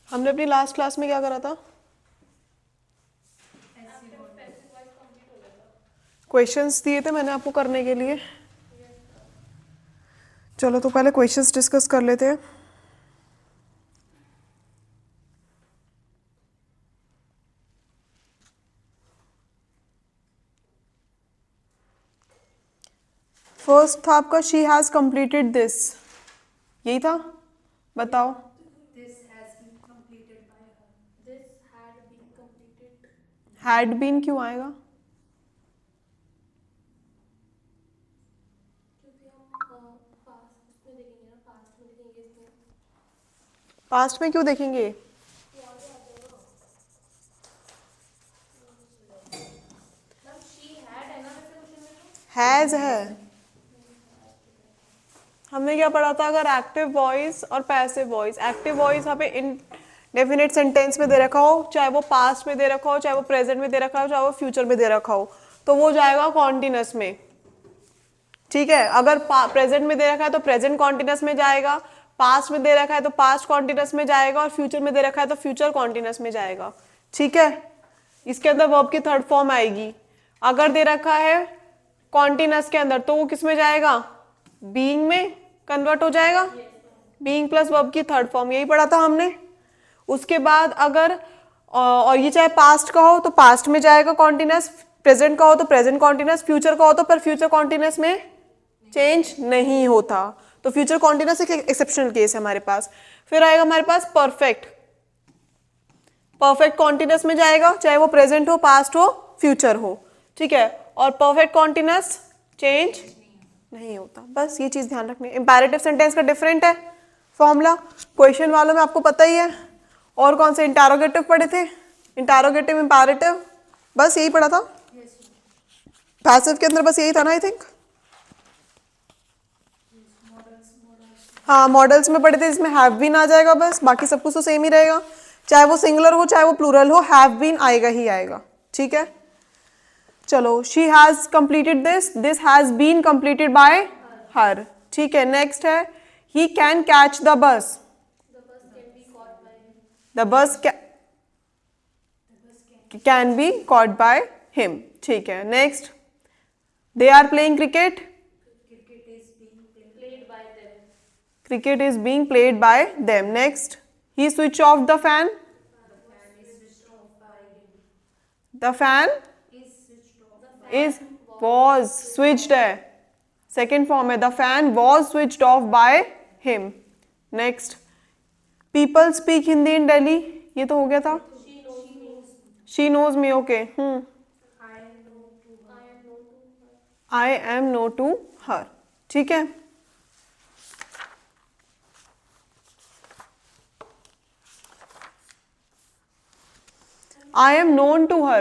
हमने अपनी last class में क्या करा था? क्वेश्चंस दिए थे मैंने आपको करने के लिए। चलो तो पहले क्वेश्चंस डिस्कस कर लेते हैं। फर्स्ट था आपका शी हैज कंप्लीटेड दिस, यही था, बताओ। हैड बीन क्यों आएगा? पास्ट में क्यों देखेंगे? हैज है। हमने क्या पढ़ा था? अगर एक्टिव वॉइस और पैसिव वॉइस, एक्टिव वॉइस यहाँ पे इंडेफिनिट सेंटेंस में दे रखा हो, चाहे वो पास्ट में दे रखा हो, चाहे वो प्रेजेंट में दे रखा हो, चाहे वो फ्यूचर में दे रखा हो, तो वो जाएगा कॉन्टिन्यूस में। ठीक है, अगर प्रेजेंट में दे रखा है तो प्रेजेंट कॉन्टिन्यूस में जाएगा, पास्ट में दे रखा है तो पास्ट कॉन्टिन्यूस में जाएगा, और फ्यूचर में दे रखा है तो फ्यूचर कॉन्टिन्यूस में जाएगा। ठीक है, इसके अंदर वर्ब की थर्ड फॉर्म आएगी। अगर दे रखा है कॉन्टिन्यूस के अंदर तो वो किस में जाएगा? बीइंग में कन्वर्ट हो जाएगा। बीइंग प्लस वर्ब की थर्ड फॉर्म, यही पढ़ा था हमने। उसके बाद अगर और ये चाहे पास्ट का हो तो पास्ट में जाएगा कॉन्टिन्यूस, प्रेजेंट का हो तो प्रेजेंट कॉन्टिन्यूस, फ्यूचर का हो तो पर फ्यूचर कॉन्टिन्यूस में चेंज नहीं होता। तो फ्यूचर कॉन्टिन्यूस एक एक्सेप्शनल केस है हमारे पास। फिर आएगा हमारे पास परफेक्ट। परफेक्ट कॉन्टिन्यूस में जाएगा, चाहे वो प्रेजेंट हो, पास्ट हो, फ्यूचर हो। ठीक है, और परफेक्ट कॉन्टिन्यूस चेंज नहीं होता। बस ये चीज ध्यान रखनी है। इंपैरेटिव सेंटेंस का डिफरेंट है फॉर्मूला, क्वेश्चन वालों में आपको पता ही है। और कौन से इंटरोगेटिव पढ़े थे? इंटरोगेटिव, इंपैरेटिव, बस यही पढ़ा था। पैसिव के अंदर बस यही था ना, आई थिंक। हाँ, मॉडल्स में पढ़े थे, इसमें हैव बीन आ जाएगा बस, बाकी सब कुछ तो सेम ही रहेगा। चाहे वो सिंगुलर हो चाहे वो प्लूरल हो, हैव बीन आएगा ही आएगा। ठीक है, चलो, she has completed this, this has been completed by her. ठीक है, नेक्स्ट है he can catch the bus, the bus can be caught by him. ठीक है, next they are playing cricket, cricket is being played by them. Next, he switched off the fan, the fan is was switched है, second form है, the fan was switched off by him. Next, people speak Hindi in Delhi, ये तो हो गया था। she knows me, okay. I am known to her. ठीक है, I am known to her,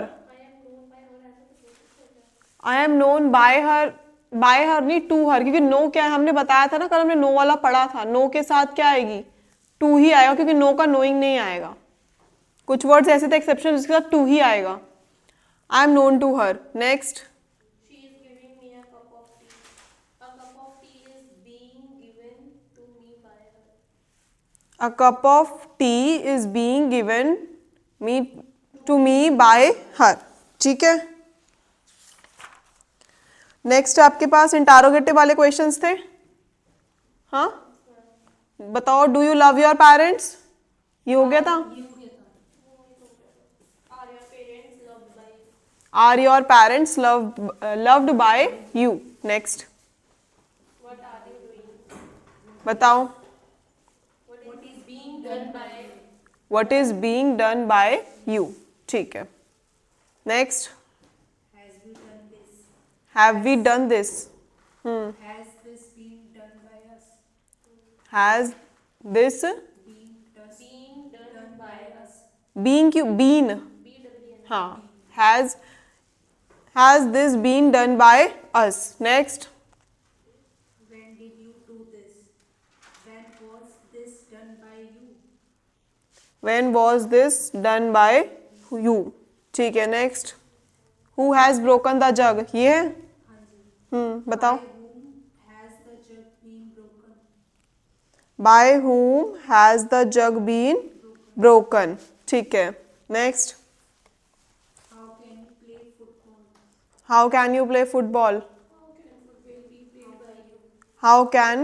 I am known by her, bye हर नहीं, to her, क्योंकि no क्या है हमने बताया था ना, कल हमने नो वाला पढ़ा था। नो के साथ क्या आएगी? टू ही आएगा, क्योंकि नो का नोइंग नहीं आएगा। कुछ वर्ड्स ऐसे थे एक्सेप्शन जिसके साथ टू ही आएगा। I am known to her. Next, a cup of tea is being given me to me by her. ठीक है, नेक्स्ट आपके पास इंटरोगेटिव वाले क्वेश्चंस थे। हाँ, बताओ, do you love your parents, ये हो गया था। Are your parents loved by you. Next, बताओ, what is being done by you. ठीक है, next, have we done this, Has this been done by us? Has this Being done by us. Being क्यों? Been, हाँ, has this been done by us. Next, When did you do this? When was this done by you? When was this done by you. ठीक है, next, who has broken the जग, ये है। बताओ, By whom has the jug been broken? By whom has the jug been broken. ठीक है, next. How can you play football? How can you play football? How can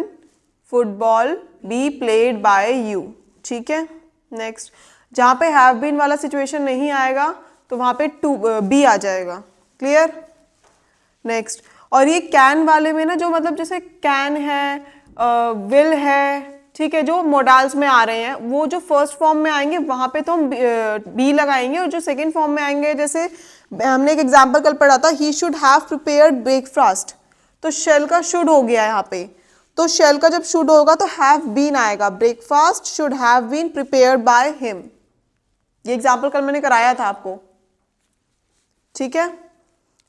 football be played by you? ठीक है, next. जहाँ पे have been वाला situation नहीं आएगा तो वहाँ पे to be आ जाएगा. Clear? नेक्स्ट. और ये कैन वाले में ना जो मतलब जैसे कैन है, विल है, ठीक है, जो मोडाल्स में आ रहे हैं वो जो फर्स्ट फॉर्म में आएंगे वहां पे तो हम बी लगाएंगे, और जो सेकंड फॉर्म में आएंगे जैसे हमने एक एग्जांपल कल पढ़ा था, he should have prepared breakfast, तो शेल का शुड हो गया यहाँ पे, तो शेल का जब शुड होगा तो हैव बीन आएगा, breakfast should have been prepared by him. ये एग्जाम्पल कल मैंने कराया था आपको. ठीक है,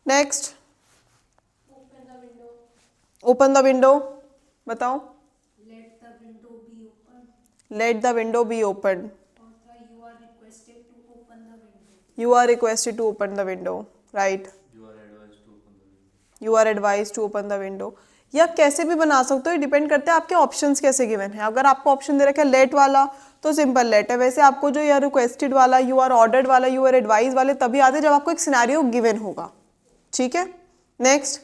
नेक्स्ट. ओपन द विंडो, बताओ. Let the window be open. Let the window be open. Or you are requested to open the window. You are requested to open the window. Right. You are advise to open the window. ये आप कैसे भी बना सकते हो, depend करते हैं आपके ऑप्शंस कैसे गिवन है. अगर आपको ऑप्शन दे रखा है लेट वाला तो सिंपल लेट है. वैसे आपको जो यू आर रिक्वेस्टेड वाला, यू आर ऑर्डर्ड वाला, यू आर एडवाइज वाले तभी आते जब आपको एक सिनेरियो गिवन होगा. ठीक है, next.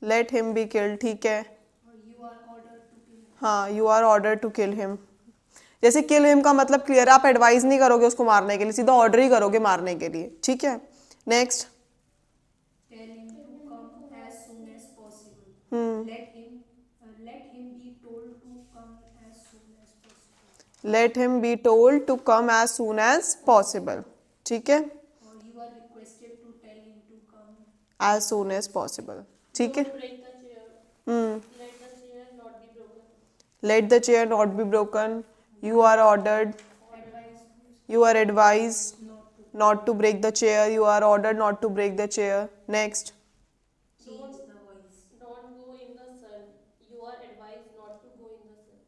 Late him be killed. ठीक है, Or you are ordered to kill him. हाँ, you are order to kill him. जैसे किल हिम का मतलब क्लियर है, आप एडवाइस नहीं करोगे उसको मारने के लिए, सीधा ऑर्डर ही करोगे मारने के लिए. ठीक है, next. Tell him to come as soon as possible. Let him be told to come as soon as possible. Let him be told to come as soon as possible. ठीक है, Or you are requested to tell him to come. As soon as possible. ठीक है, Break the chair. Let the chair not be broken. Let the chair not be broken. You are ordered, Advise you are advise not to not to break the chair. You are ordered not to break the chair. Next. change the voice. Don't go in the sun. You are advised not to go in the sun.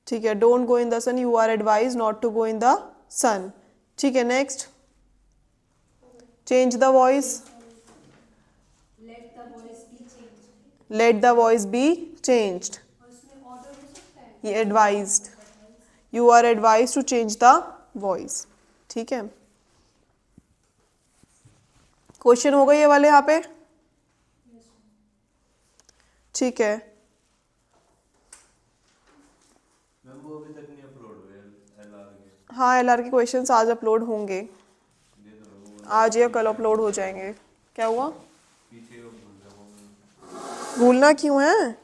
ठीक है, don't go in the sun. You are advise not to go in the sun. ठीक है, next. Change the voice. Let the voice be changed. Let the voice be changed. और इसमें order हो सकता है. ये advised. You are advise to change the voice. ठीक है, क्वेश्चन हो गए ये वाले यहाँ पे. ठीक है, मैम वो अभी तक नहीं अपलोड हुए एलआर के. हाँ, एलआर के क्वेश्चंस आज अपलोड होंगे, दे दो वो आज या कल अपलोड हो जाएंगे. क्या हुआ, पीछे वो भूल जाओ. भूलना क्यों है,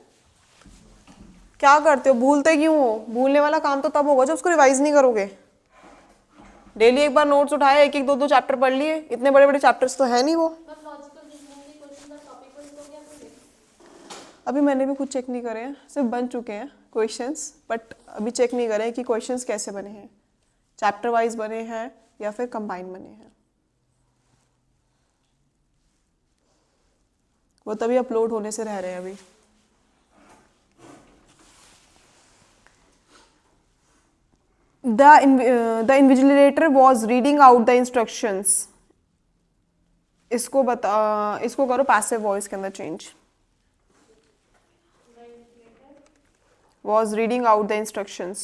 क्या करते हो, भूलते क्यों हो. भूलने वाला काम तो तब होगा जब उसको रिवाइज नहीं करोगे. डेली एक बार नोट्स उठाए, एक एक दो दो चैप्टर पढ़ लिए, इतने बड़े बड़े चैप्टर्स तो है नहीं वो. But logical reasoning के question का topic वाइज हो गया मुझे. अभी मैंने भी कुछ चेक नहीं करे हैं, सिर्फ बन चुके हैं क्वेश्चंस, बट अभी चेक नहीं करे कि क्वेश्चंस कैसे बने हैं, चैप्टर वाइज बने हैं या फिर कंबाइन बने हैं. वो तभी अपलोड होने से रह रहे हैं अभी. The invigilator was reading out the instructions. इसको करो पैसिव वॉइस के अंदर change. Was reading out the instructions.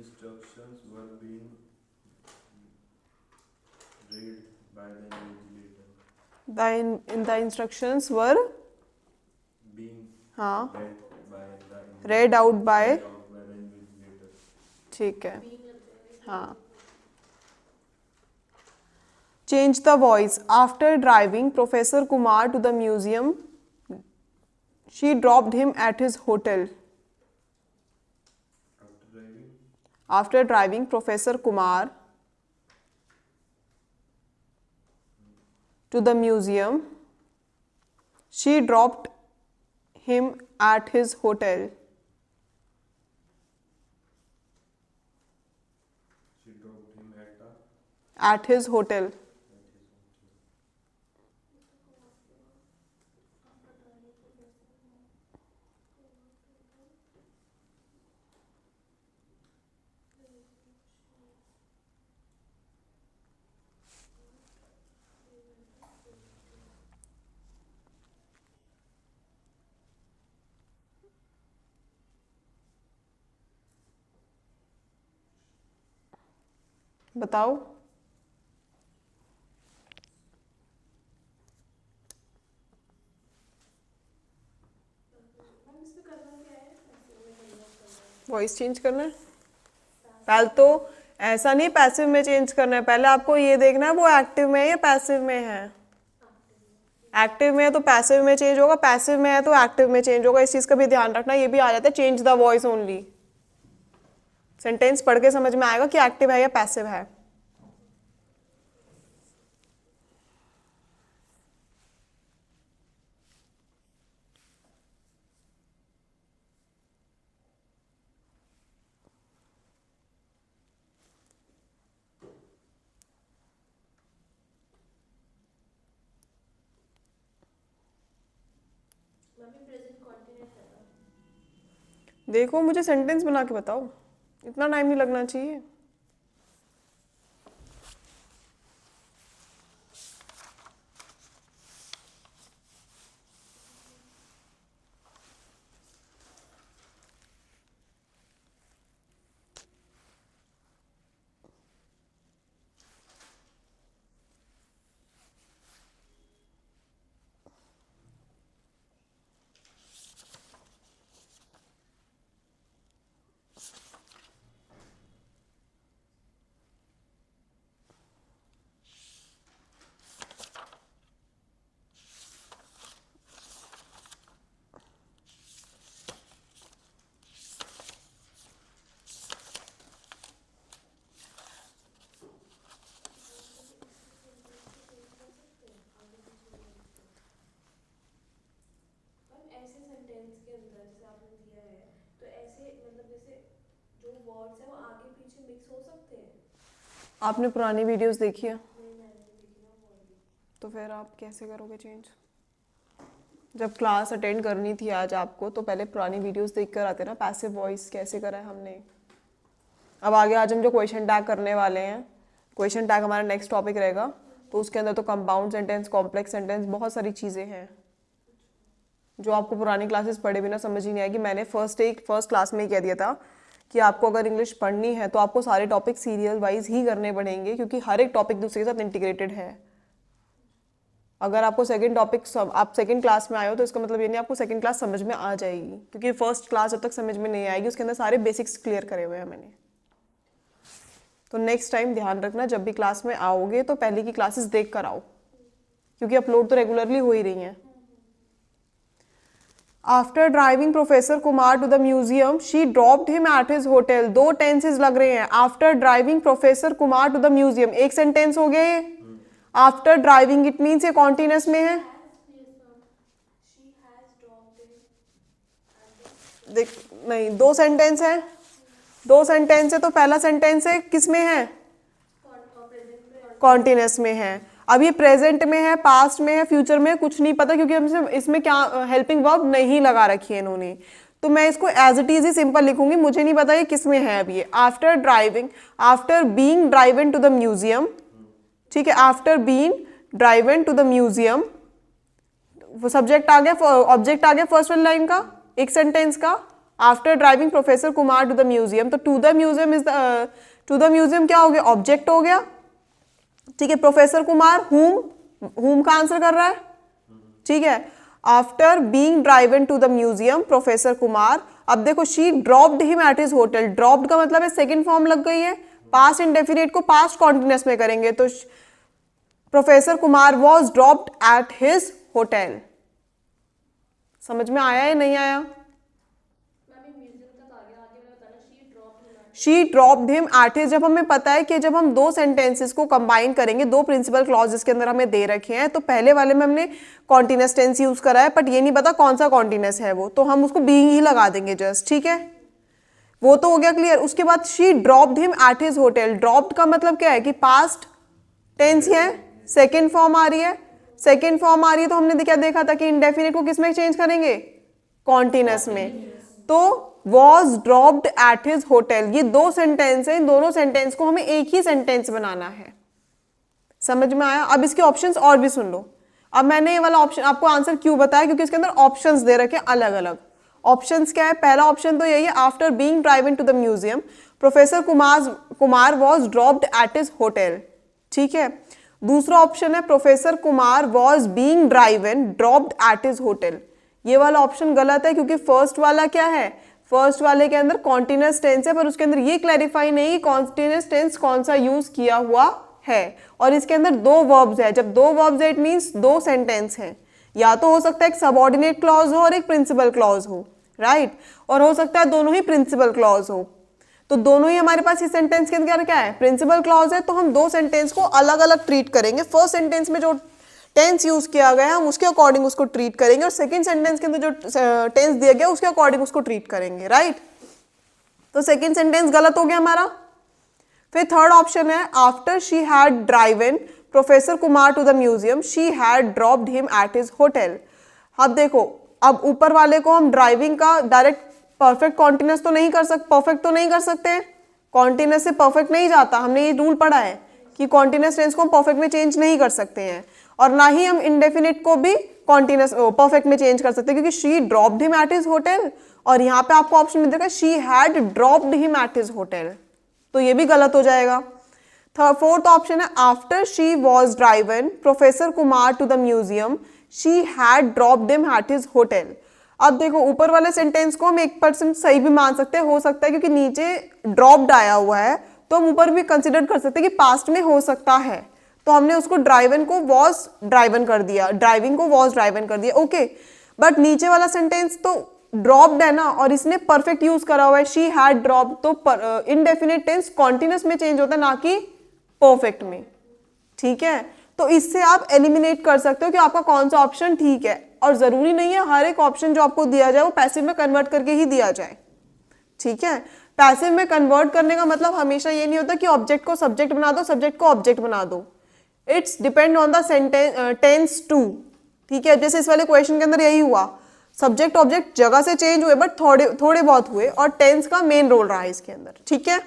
Instructions were being read by the invigilator. The instructions were Being हाँ read read out by the by. read out by the invigilator. ठीक है, हाँ. Change the voice. After driving Professor Kumar to the museum, she dropped him at his hotel. After driving After driving Professor Kumar to the museum, she dropped him at his hotel. she dropped him At his hotel. बताओ। Voice change करना है पहले तो, ऐसा नहीं passive में change करना है, पहले आपको ये देखना है वो एक्टिव में है या पैसिव में है। एक्टिव में है तो पैसिव में चेंज होगा, पैसिव में है तो एक्टिव में चेंज होगा। इस चीज़ का भी ध्यान रखना। ये भी आ जाता है change the voice only. Sentence पढ़ के समझ में आएगा कि एक्टिव है या पैसिव है। मम्मी प्रेजेंट कॉन्टिन्यूस है ना? देखो मुझे सेंटेंस बना के बताओ, इतना टाइम नहीं लगना चाहिए। ऐसे सेंटेंस के अंदर जैसे आपने दिया है, तो ऐसे मतलब जैसे जो वर्ड्स है वो आगे पीछे मिक्स हो सकते हैं? आपने पुरानी वीडियोस देखी है नहीं, मैंने नहीं देखी ना वो वाली। तो फिर आप कैसे करोगे चेंज? जब क्लास अटेंड करनी थी आज आपको तो पहले पुरानी वीडियोस देख कर आते ना, पैसिव वॉइस कैसे करा है हमने। अब आगे आज हम जो क्वेश्चन टैग करने वाले हैं, क्वेश्चन टैग हमारा नेक्स्ट टॉपिक रहेगा, तो उसके अंदर तो कंपाउंड सेंटेंस, कॉम्प्लेक्स सेंटेंस, बहुत सारी चीज़ें हैं जो आपको पुरानी क्लासेस पढ़े बिना समझ ही नहीं आएगी। मैंने फर्स्ट क्लास में ही कह दिया था कि आपको अगर इंग्लिश पढ़नी है तो आपको सारे टॉपिक सीरियल वाइज ही करने पड़ेंगे, क्योंकि हर एक टॉपिक दूसरे के साथ इंटीग्रेटेड है। अगर आपको सेकंड टॉपिक आप सेकंड क्लास में आए हो तो इसका मतलब ये नहीं आपको सेकंड क्लास समझ में आ जाएगी, क्योंकि फर्स्ट क्लास जब तक समझ में नहीं आएगी उसके अंदर सारे बेसिक्स क्लियर करे हुए हैं मैंने। तो नेक्स्ट टाइम ध्यान रखना, जब भी क्लास में आओगे तो पहले की क्लासेस देख कर आओ, क्योंकि अपलोड तो रेगुलरली हो ही रही हैं। After driving professor Kumar to the museum she dropped him at his hotel. दो टेंसेस लग रहे हैं। After driving professor Kumar to the museum एक सेंटेंस हो गया ये। आफ्टर ड्राइविंग इट मीन्स ये कॉन्टिन्यूअस में है। देख नहीं, दो सेंटेंस है, दो सेंटेंस है तो पहला सेंटेंस है किस में है? कॉन्टिन्यूअस में है। अब ये प्रेजेंट में है, पास्ट में है, फ्यूचर में है, कुछ नहीं पता, क्योंकि हमसे इसमें क्या हेल्पिंग वर्ब नहीं लगा रखी है इन्होंने। तो मैं इसको एज इट इज ही सिंपल लिखूंगी, मुझे नहीं पता ये किस में है। अब ये after driving, after being driven to the museum, ठीक है, after being driven to the museum, वो सब्जेक्ट आ गया, ऑब्जेक्ट आ गया फर्स्ट वाली लाइन का, एक सेंटेंस का। After driving professor Kumar to the museum, तो to the museum is to the museum क्या हो गया? ऑब्जेक्ट हो गया, ठीक है। प्रोफेसर कुमार हुम का आंसर कर रहा है, ठीक है। After being driven to the museum professor Kumar, अब देखो she dropped him at his hotel. Dropped का मतलब है सेकंड फॉर्म लग गई है, पास्ट इंडेफिनिट को पास्ट कॉन्टिन्यूअस में करेंगे, तो professor Kumar was dropped at his hotel. समझ में आया या नहीं आया? She dropped him at his, जब हमें पता है कि जब हम दो सेंटेंसेस को कंबाइन करेंगे, दो प्रिंसिपल क्लॉज जिसके अंदर हमें दे रखे हैं, तो पहले वाले में हमने कॉन्टिन्यूअस टेंस यूज करा है, बट ये नहीं पता कौन सा कॉन्टिन्यूअस है वो, तो हम उसको बीइंग ही लगा देंगे जस्ट, ठीक है। वो तो हो गया क्लियर। उसके बाद she dropped him at his hotel. Dropped का मतलब क्या है कि पास्ट टेंस है, सेकेंड फॉर्म आ रही है, सेकेंड फॉर्म आ रही है, तो हमने क्या देखा था कि इंडेफिनिट को किस में चेंज करेंगे? कॉन्टिन्यूअस में। तो was dropped at his hotel, ये दो सेंटेंस है, इन दोनों सेंटेंस को हमें एक ही सेंटेंस बनाना है। समझ में आया? अब इसके ऑप्शंस और भी सुन लो। अब मैंने ये वाला ऑप्शन आपको आंसर क्यों बताया, क्योंकि इसके अंदर ऑप्शंस दे रखे अलग अलग। ऑप्शंस क्या है? पहला ऑप्शन तो यही है, after being driven to the museum professor Kumar was dropped at his hotel, ठीक है। दूसरा ऑप्शन है professor Kumar was being driven dropped at his hotel. ये वाला ऑप्शन गलत है क्योंकि फर्स्ट वाला क्या है, फर्स्ट वाले के अंदर कॉन्टिन्यूअस टेंस है, पर उसके अंदर ये क्लैरिफाई नहीं कि कॉन्टिन्यूअस टेंस कौन सा यूज किया हुआ है, और इसके अंदर दो वर्ब्स है। जब दो वर्ब्स है इट मीन्स दो सेंटेंस हैं, या तो हो सकता है एक सबऑर्डिनेट क्लॉज हो और एक प्रिंसिपल क्लॉज हो, राइट, और हो सकता है दोनों ही प्रिंसिपल क्लॉज हो। तो दोनों ही हमारे पास इस सेंटेंस के अंदर क्या है, प्रिंसिपल क्लॉज है, तो हम दो सेंटेंस को अलग अलग ट्रीट करेंगे। फर्स्ट सेंटेंस में जो टेंस यूज किया गया है हम उसके अकॉर्डिंग उसको ट्रीट करेंगे, और सेकंड सेंटेंस के अंदर जो टेंस दिया गया उसके अकॉर्डिंग उसको ट्रीट करेंगे, राइट। तो सेकंड सेंटेंस गलत हो गया हमारा। फिर थर्ड ऑप्शन है after she had driven professor Kumar to the museum she had dropped him at his hotel. अब देखो, अब ऊपर वाले को हम ड्राइविंग का डायरेक्ट परफेक्ट कॉन्टिन्यूस तो नहीं कर सकते, परफेक्ट तो नहीं कर सकते हैं, कॉन्टिन्यूस से परफेक्ट नहीं जाता, हमने ये रूल पढ़ा है कि कॉन्टिन्यूस टेंस को हम परफेक्ट में चेंज नहीं कर सकते हैं, और ना ही हम इंडेफिनिट को भी कॉन्टिन्यूस परफेक्ट में चेंज कर सकते हैं, क्योंकि she dropped him at his hotel, और यहाँ पे आपको ऑप्शन मिल जाएगा she had dropped him at his hotel, तो ये भी गलत हो जाएगा। फोर्थ ऑप्शन है after she was driven professor Kumar to the museum she had dropped him at his hotel. अब देखो, ऊपर वाले सेंटेंस को हम 1% सही भी मान सकते हैं, हो सकता है क्योंकि नीचे ड्रॉप्ड आया हुआ है तो हम ऊपर भी कंसिडर कर सकते हैं कि पास्ट में हो सकता है, तो हमने उसको ड्राइवन को वॉज ड्राइवन कर दिया, ड्राइविंग को वॉज ड्राइवन कर दिया, ओके। बट नीचे वाला सेंटेंस तो ड्रॉप्ड है ना, और इसने परफेक्ट यूज करा हुआ है शी हैड ड्रॉप्ड, तो इनडेफिनिट टेंस कॉन्टिन्यूस में चेंज होता है ना कि परफेक्ट में, ठीक है। तो इससे आप एलिमिनेट कर सकते हो कि आपका कौन सा ऑप्शन ठीक है, और जरूरी नहीं है हर एक ऑप्शन जो आपको दिया जाए वो पैसिव में कन्वर्ट करके ही दिया जाए, ठीक है। पैसिव में कन्वर्ट करने का मतलब हमेशा ये नहीं होता कि ऑब्जेक्ट को सब्जेक्ट बना दो, सब्जेक्ट को ऑब्जेक्ट बना दो, it's depend on the sentence tense too, ठीक है। जैसे इस वाले क्वेश्चन के अंदर यही हुआ, सब्जेक्ट ऑब्जेक्ट जगह से चेंज हुए बट थोड़े बहुत हुए, और टेंस का मेन रोल रहा है इसके अंदर, ठीक है। मैम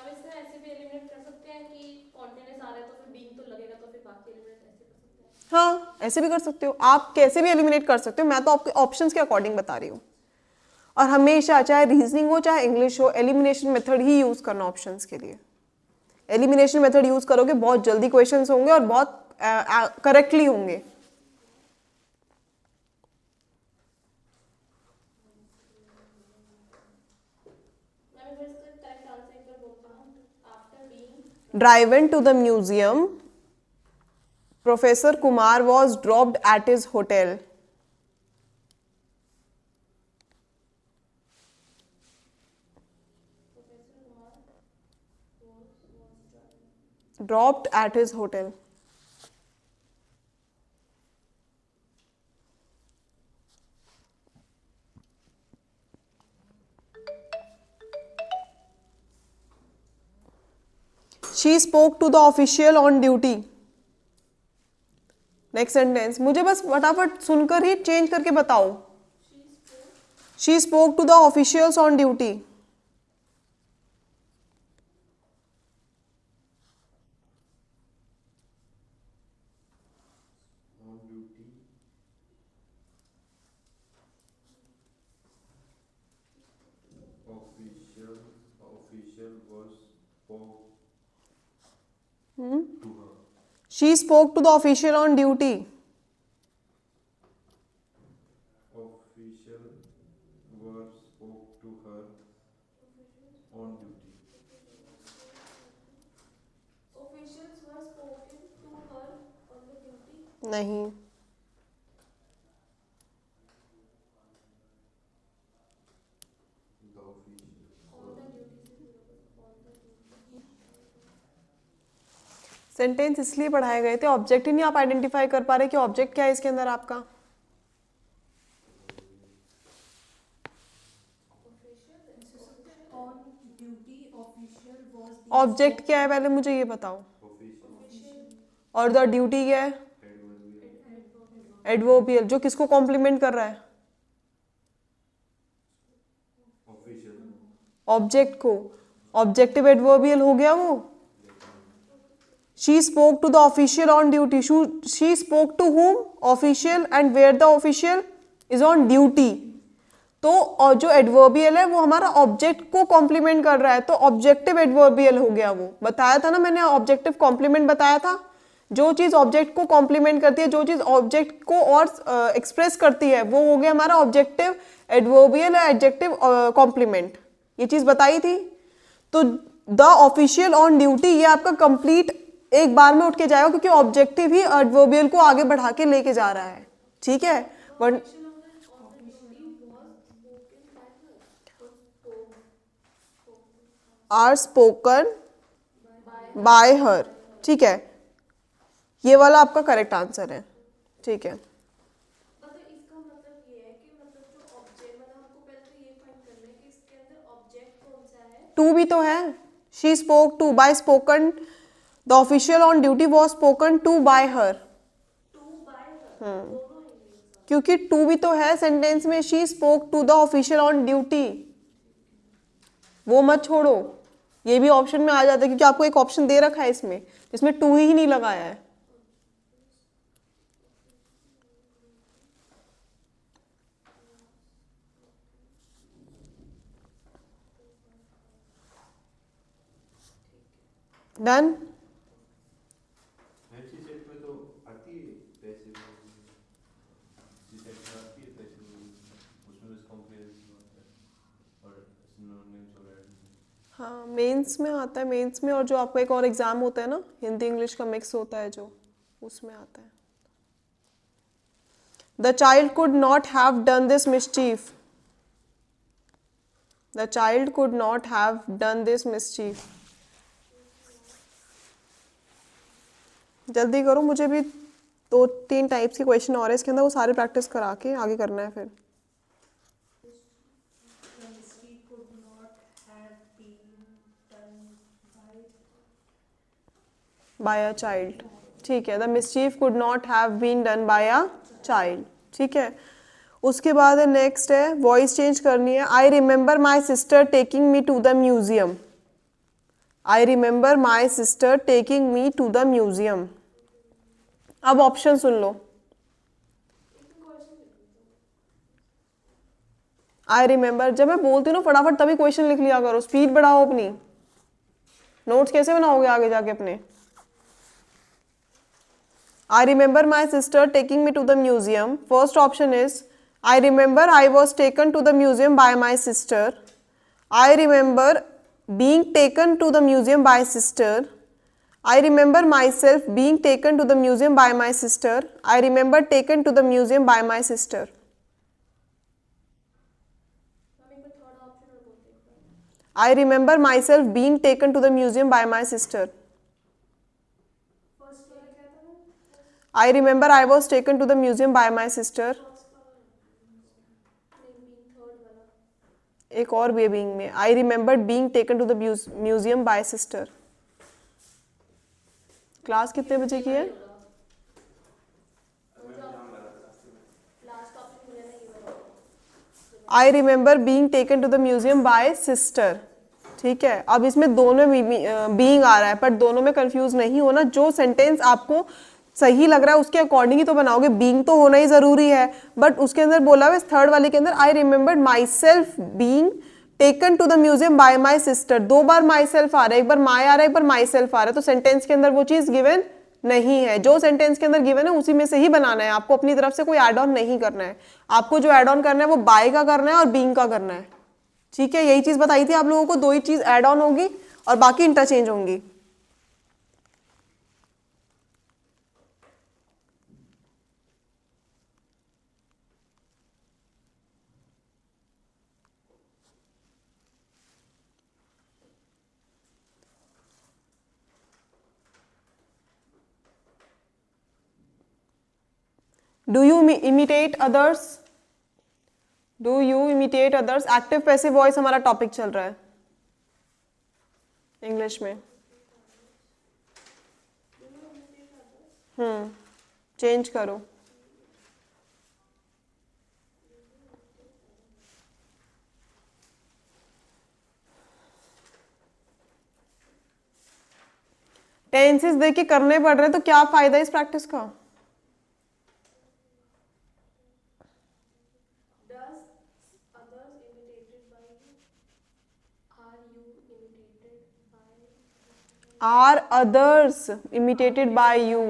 इससे ऐसे भी एलिमिनेट कर सकते हैं कि कॉन्टिन्यूस आ रहा है तो फिर बीइंग तो लगेगा, तो फिर बाकी एलिमिनेट ऐसे कर सकते हैं। हाँ, ऐसे भी कर सकते हो, आप कैसे भी एलिमिनेट कर सकते हो, मैं तो आपके ऑप्शंस के अकॉर्डिंग बता रही हूँ। और हमेशा चाहे रीजनिंग हो चाहे इंग्लिश हो, एलिमिनेशन मेथड ही यूज करना ऑप्शंस के लिए। एलिमिनेशन मेथड यूज करोगे बहुत जल्दी क्वेश्चंस होंगे और बहुत करेक्टली होंगे। मैम फिर इसका करेक्ट आंसर एक बार बोल पाऊँ, after being driven to the museum professor Kumar was dropped at his hotel. dropped at his hotel. She spoke to the official on duty. Next sentence मुझे बस फटाफट सुनकर ही चेंज करके बताओ। She spoke to the officials on duty. On duty. Official was spoke to her. She spoke to the official on duty. Official was spoke to her on duty. Officials were spoken to her on the duty. नहीं, The official. On the duty से on the duty. Sentence इसलिए पढ़ाए गए थे, object ही नहीं आप identify कर पा रहे कि ऑब्जेक्ट क्या है इसके अंदर आपका। On duty official was the object क्या है पहले मुझे ये बताओ, Official. और द ड्यूटी क्या है, एडवर्बियल, जो किसको कॉम्प्लीमेंट कर रहा है, Official. ऑब्जेक्ट को। ऑब्जेक्टिव एडवर्बियल हो गया वो। She spoke to the official on duty, she spoke to whom, official, and where the official is on duty. तो और जो एडवर्बियल है वो हमारा ऑब्जेक्ट को कॉम्प्लीमेंट कर रहा है, तो ऑब्जेक्टिव एडवर्बियल हो गया। वो बताया था ना मैंने, ऑब्जेक्टिव कॉम्प्लीमेंट बताया था। जो चीज ऑब्जेक्ट को कॉम्प्लीमेंट करती है, जो चीज ऑब्जेक्ट को और एक्सप्रेस करती है, वो हो गया हमारा ऑब्जेक्टिव एडवर्बियल या एडजेक्टिव कॉम्प्लीमेंट। ये चीज बताई थी। तो द ऑफिशियल ऑन ड्यूटी, ये आपका कंप्लीट एक बार में उठ के जाएगा, क्योंकि ऑब्जेक्टिव ही एडवर्बियल को आगे बढ़ा के लेके जा रहा है। ठीक है, but are spoken by her. ठीक है, ये वाला आपका करेक्ट आंसर है। ठीक है, मतलब इसका मतलब ये है कि मतलब जो ऑब्जेक्ट, मतलब हमको पहले तो ये फाइंड करना है कि इसके अंदर ऑब्जेक्ट कौन सा है। टू भी तो है। She spoke to by spoken, the official on duty was spoken to by her. To by दोनों इंग्लिश। क्योंकि टू भी तो है सेंटेंस में, she spoke to the official on duty. वो मत छोड़ो, ये भी ऑप्शन में आ जाता है, क्योंकि आपको एक ऑप्शन दे रखा है इसमें जिसमें टू ही नहीं लगाया है। डन। ऐसी सेट में तो आती है पैसे सेट में आती है पैसे, उसमें बस कंपेरिजन होता है और सिनोनिम्स और एडजेक्टिव। हाँ, मेंस में आता है, मेंस में, और जो आपका एक और एग्जाम होता है ना, हिंदी इंग्लिश का मिक्स होता है जो, उसमें आता है। The child could not have done this mischief. The child could not have done this mischief. जल्दी करो, मुझे भी 2-3 टाइप्स के क्वेश्चन और है इसके अंदर, वो सारे प्रैक्टिस करा के आगे करना है फिर। The mistake could not have been done by a child. ठीक है, the mischief could not have been done by a child. ठीक है, उसके बाद नेक्स्ट है, वॉइस चेंज करनी है। I remember my sister taking me to the museum. I remember my sister taking me to the museum. अब option सुन लो। आई रिमेंबर, जब मैं बोलती हूँ ना फटाफट तभी क्वेश्चन लिख लिया करो, स्पीड बढ़ाओ अपनी। नोट्स कैसे बनाओगे आगे जाके अपने। I remember my sister taking me to the museum. First option is I remember I was taken to the museum by my sister. I remember being taken to the museum by sister. I remember myself being taken to the museum by my sister. I remember taken to the museum by my sister. I remember myself being taken to the museum by my sister. I remember I was taken to the museum by my sister. एक और भी being में, I remembered being taken to the museum by sister. Class कितने बजे की है? I remember being taken to the museum by sister. ठीक है, अब इसमें दोनों में बीइंग आ रहा है, पर दोनों में कंफ्यूज नहीं होना। जो सेंटेंस आपको सही लग रहा है उसके अकॉर्डिंग ही तो बनाओगे। बीइंग तो होना ही जरूरी है, बट उसके अंदर बोला हुआ थर्ड वाले के अंदर I remembered myself being taken to the museum by my sister. 2 बार माई सेल्फ आ रहा है, एक बार माई आ रहा है, एक बार माई सेल्फ आ रहा है, तो सेंटेंस के अंदर वो चीज गिवन नहीं है। जो सेंटेंस के अंदर गिवन है उसी में से ही बनाना है, आपको अपनी तरफ से कोई एड ऑन नहीं करना है। आपको जो एड ऑन करना है वो बाय का करना है और बीइंग का करना है। ठीक है, यही चीज बताई थी आप लोगों को, 2 ही चीज एड ऑन होगी और बाकी इंटरचेंज होंगी। Do you imitate others? Do you imitate others? Active passive voice हमारा टॉपिक चल रहा है इंग्लिश में। चेंज करो। टेंसेस देख के करने पड़ रहे हैं तो क्या फायदा इस प्रैक्टिस का? Does others are others imitated by you,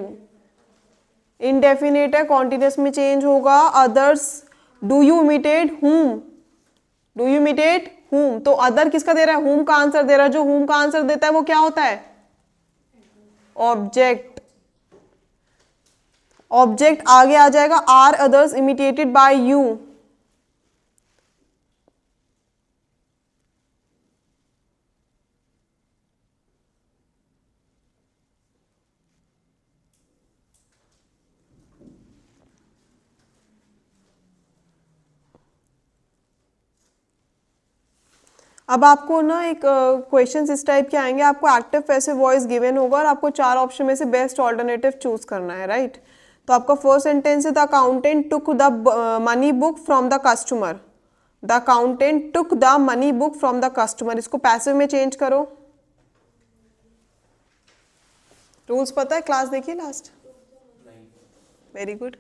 indefinite है, कॉन्टिन्यूस में चेंज होगा, others, do you imitate whom, do you imitate whom, तो अदर किसका दे रहा है, हुम का आंसर दे रहा है, जो हुम का आंसर देता है वो क्या होता है, ऑब्जेक्ट, ऑब्जेक्ट आगे आ जाएगा, are others imitated by you, अब आपको ना एक क्वेश्चंस इस टाइप के आएंगे, आपको एक्टिव पैसिव वॉइस गिवन होगा और आपको 4 ऑप्शन में से बेस्ट ऑल्टरनेटिव चूज करना है, राइट। तो आपका फर्स्ट सेंटेंस है the accountant took the money book from the customer, the accountant took the money book from the customer, इसको पैसिव में चेंज करो। रूल्स पता है, क्लास देखिए last, very good.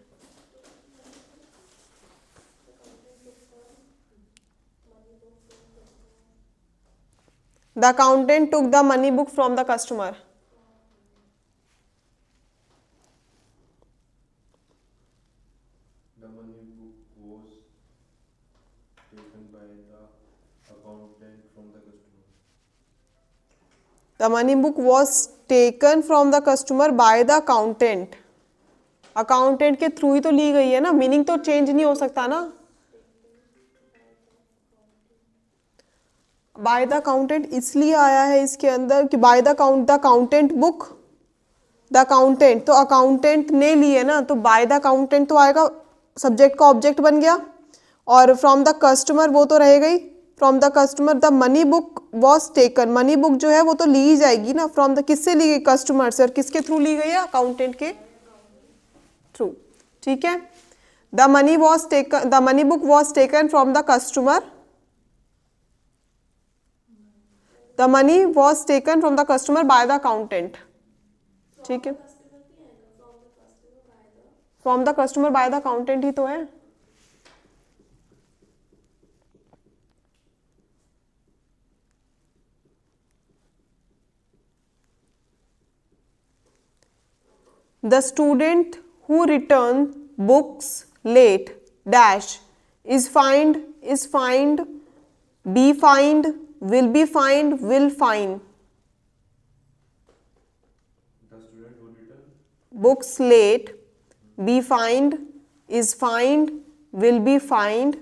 The accountant took the money book from the customer. The money book was taken by the accountant from the customer. The money book was taken from the customer by the accountant. Accountant के through ही तो ली गई है ना, meaning तो change नहीं हो सकता ना। बाय द अकाउंटेंट इसलिए आया है इसके अंदर कि bye the accountant book, the accountant, तो अकाउंटेंट ने ली है ना, तो बाय द अकाउंटेंट तो आएगा, सब्जेक्ट का ऑब्जेक्ट बन गया, और फ्रॉम द कस्टमर वो तो रह गई, from the customer the money book was taken, money book जो है वो तो ली ही जाएगी ना, फ्रॉम द किससे ली गई, कस्टमर से, और किसके थ्रू ली गई है, अकाउंटेंट के थ्रू, ठीक है। The money book was taken from the customer, the money was taken from the customer by the accountant, ठीक है। From the customer by the accountant ही तो है। The student who returned books late dash is fined, be fined, will be fined, will fine. The student who returned Books late, be fined, is fined, will be fined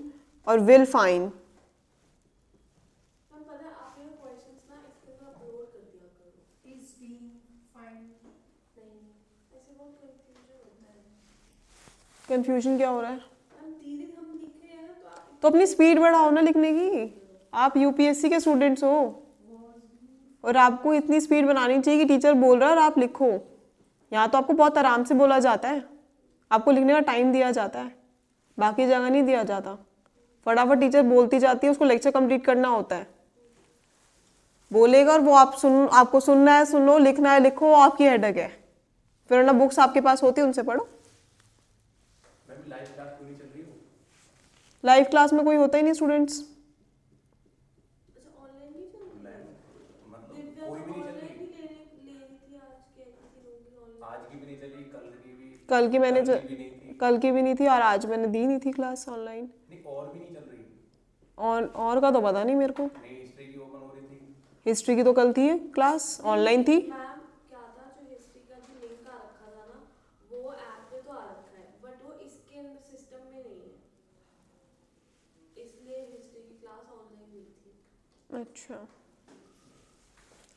और will fine. Ma'am पता है आप ये questions ना इसके अंदर upload कर दिया करो, Is being fined. नहीं ऐसे बहुत कंफ्यूजन होता है। कंफ्यूजन क्या हो रहा है? हम धीरे हम लिख रहे हैं ना, तो आप तो अपनी स्पीड बढ़ाओ ना लिखने की, आप यूपीएससी के स्टूडेंट्स हो और आपको इतनी स्पीड बनानी चाहिए कि टीचर बोल रहा है और आप लिखो। यहाँ तो आपको बहुत आराम से बोला जाता है, आपको लिखने का टाइम दिया जाता है, बाकी जगह नहीं दिया जाता। फटाफट टीचर बोलती जाती है, उसको लेक्चर कंप्लीट करना होता है, बोलेगा और वो आपको सुनना है सुन लो, लिखना है लिखो, आपकी हेडेक है। फिर ना बुक्स आपके पास होती है, उनसे पढ़ो। मैम लाइव क्लास पूरी चल रही हो? लाइव क्लास में कोई होता ही नहीं स्टूडेंट्स। अच्छा ऑनलाइन नहीं चल रही है? मतलब दिव्या कोई तो भी नहीं चल ऑनलाइन रही। ही ले रही थी, आज कहती थी लोग ऑनलाइन। आज की भी नहीं चली, कल की भी, कल की मैंने कल की भी नहीं थी। कल की भी नहीं थी और आज मैंने दी नहीं थी क्लास ऑनलाइन। नहीं और भी नहीं चल रही। और का तो पता नहीं मेरे को। नहीं हिस्ट्री की ओपन हो रही थी। हिस्ट्री की तो कल थी क्लास, ऑनलाइन थी। मैम क्या था, जो हिस्ट्री का जो लिंक आ रखा था ना, वो ऐप पे तो आ रखा है, बट वो इसके अंदर सिस्टम में नहीं है, इसलिए हिस्ट्री की क्लास ऑनलाइन हुई थी। अच्छा,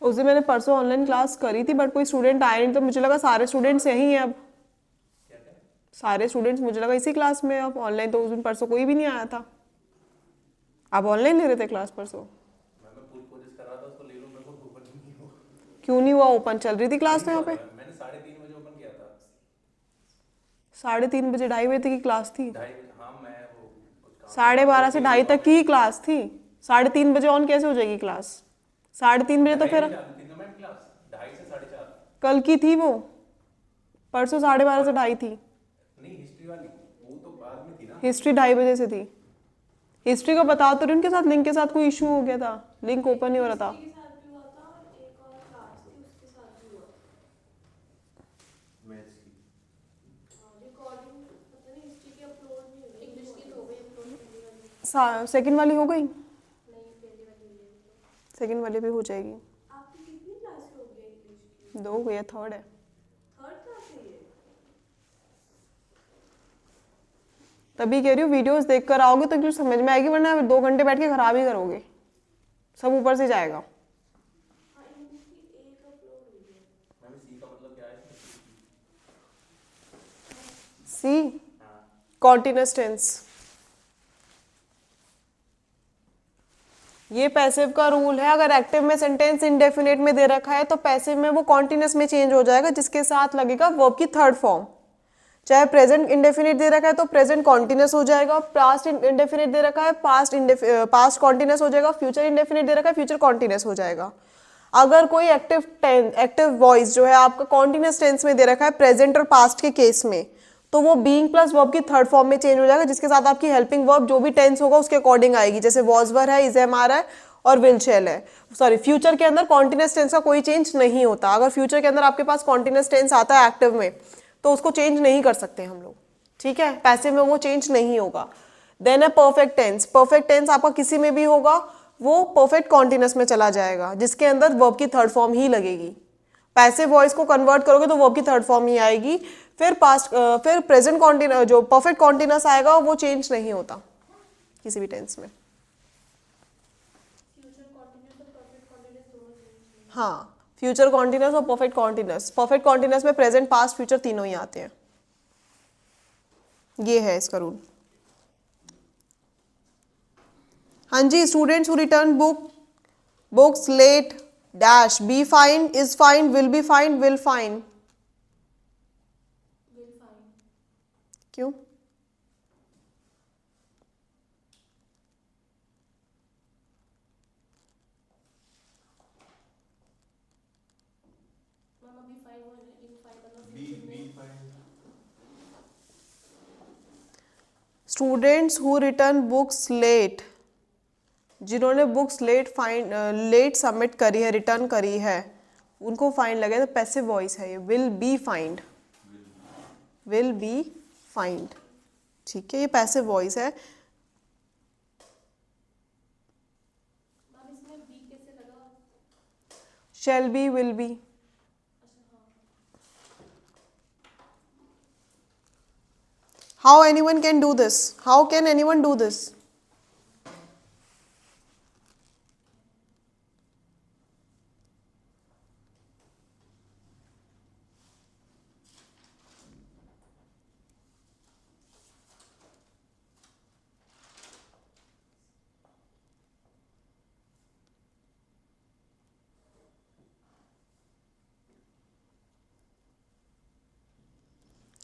उस दिन मैंने परसों ऑनलाइन क्लास करी थी बट कोई स्टूडेंट आया नहीं, तो मुझे लगा सारे स्टूडेंट्स यहीं हैं अब। क्या क्या? सारे स्टूडेंट्स मुझे लगा इसी क्लास में, अब ऑनलाइन तो उस दिन परसों कोई भी नहीं आया था। आप ऑनलाइन ले रहे थे क्लास परसों? मैं पूरी कोशिश कर रहा था उसको ले लूं, मेरे को ओपन नहीं हुआ। क्यों नहीं हुआ? ओपन चल रही थी क्लास तो यहाँ पे। मैंने 3:30 बजे ओपन किया था। 3:30 बजे 2:30 बजे की क्लास थी। 2:30 हाँ मैं वो कुछ काम 12:30 से 2:30 तक की ही क्लास थी। 3:30 बजे ऑन कैसे हो जाएगी क्लास? 3:30 बजे तो फिर चालू थी ना मैम क्लास 2:30 से 4:30। कल की थी वो, परसों 12:30 से 2:30 थी। नहीं हिस्ट्री वाली वो तो बाद में थी ना। हिस्ट्री 2:30 बजे से थी। हिस्ट्री का बता तो रही हूँ, उनके साथ लिंक के साथ कोई इशू हो गया था, लिंक ओपन नहीं हो रहा था। हिस्ट्री के साथ भी हुआ था और एक और क्लास थी उसके साथ सेकंड वाली हो गई, नहीं पहली वाली हुई है। सेकंड वाली भी हो जाएगी। आपकी कितनी क्लास हो गई इंग्लिश की? 2 हो गई है, थर्ड है। थर्ड क्लास है ये? तभी कह रही हूँ वीडियोस देख कर आओगे तो कुछ समझ में आएगी, वरना 2 घंटे बैठ के खराब ही करोगे, सब ऊपर से जाएगा। हाँ, इनकी एक अपलोड हुई है। मैम सी का मतलब क्या है? सी हाँ। Continuous tense. ये पैसिव का रूल है, अगर एक्टिव में सेंटेंस इंडेफिनिट में दे रखा है तो पैसिव में वो कॉन्टिन्यूअस में चेंज हो जाएगा, जिसके साथ लगेगा वर्ब की थर्ड फॉर्म। चाहे प्रेजेंट इंडेफिनिट दे रखा है तो प्रेजेंट कॉन्टिन्यूअस हो जाएगा, पास्ट इंडेफिनिट दे रखा है पास्ट कॉन्टिन्यूअस हो जाएगा, फ्यूचर इंडेफिनिट दे रखा है फ्यूचर कॉन्टिन्यूअस हो जाएगा। अगर कोई एक्टिव वॉइस जो है आपका कॉन्टिन्यूअस टेंस में दे रखा है प्रेजेंट और पास्ट के केस में, तो वो बीइंग प्लस वर्ब की थर्ड फॉर्म में चेंज हो जाएगा, जिसके साथ आपकी हेल्पिंग वर्ब जो भी टेंस होगा उसके अकॉर्डिंग आएगी। जैसे वॉज वर है, इज एम आ रहा है और विल शेल है। सॉरी, फ्यूचर के अंदर कॉन्टिन्यूअस टेंस का कोई चेंज नहीं होता। अगर फ्यूचर के अंदर आपके पास कॉन्टिन्यूअस टेंस आता है एक्टिव में तो उसको चेंज नहीं कर सकते हम लोग, ठीक है। पैसिव में वो चेंज नहीं होगा। देन है परफेक्ट टेंस। परफेक्ट टेंस आपका किसी में भी होगा, वो परफेक्ट कॉन्टिन्यूअस में चला जाएगा, जिसके अंदर वर्ब की थर्ड फॉर्म ही लगेगी। पैसिव वॉइस को कन्वर्ट करोगे तो वर्ब की थर्ड फॉर्म ही आएगी। फिर प्रेजेंट कॉन्टिन्यूअस जो परफेक्ट कॉन्टिन्यूअस आएगा वो चेंज नहीं होता किसी भी टेंस में। फ्यूचर कॉन्टिन्यूअस और परफेक्ट कॉन्टिन्यूअस दोनों चेंज। हाँ, फ्यूचर कॉन्टिन्यूअस और परफेक्ट कॉन्टिन्यूअस। परफेक्ट कॉन्टिन्यूअस में प्रेजेंट पास्ट फ्यूचर तीनों ही आते हैं। ये है इसका रूल। हाँ जी, students who return books late dash be fine, is fine, will be fine, will fine. Will fine. क्यों? मैम अभी फाइन हुआ है, इन फाइन मतलब बी फ्यूचर बी में। Fine. Students who return books late, जिन्होंने बुक्स लेट सबमिट करी है, return करी है, उनको फाइन लगे तो पैसिव वॉइस है ये, will be find, will be find, ठीक है। ये पैसिव वॉइस है। मैम इसमें बी कैसे लगा? Shall be, will be. अच्छा हाँ। How anyone can do this? How can anyone do this?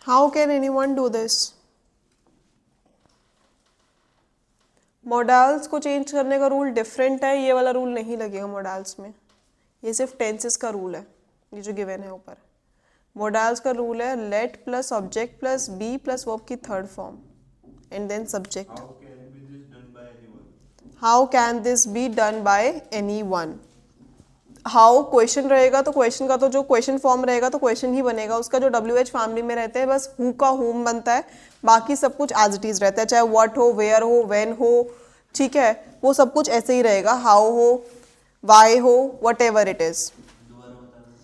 How can anyone do this? Models को चेंज करने का रूल डिफरेंट है, ये वाला रूल नहीं लगेगा मॉडल्स में। ये सिर्फ टेंसेस का रूल है, ये जो गिवन है ऊपर। मॉडल्स का रूल है let plus object plus be plus verb की third form and then subject. How can be this done by anyone? How can this be done by anyone. How question रहेगा तो question का तो जो question form रहेगा तो question ही बनेगा उसका। जो WH फैमिली में रहते हैं बस हु का होम बनता है, बाकी सब कुछ एज इट इज रहता है, चाहे व्हाट हो, वेयर हो, व्हेन हो, ठीक है, वो सब कुछ ऐसे ही रहेगा। हाउ हो, वाई हो, वट एवर इट इज। दोबारा बताना।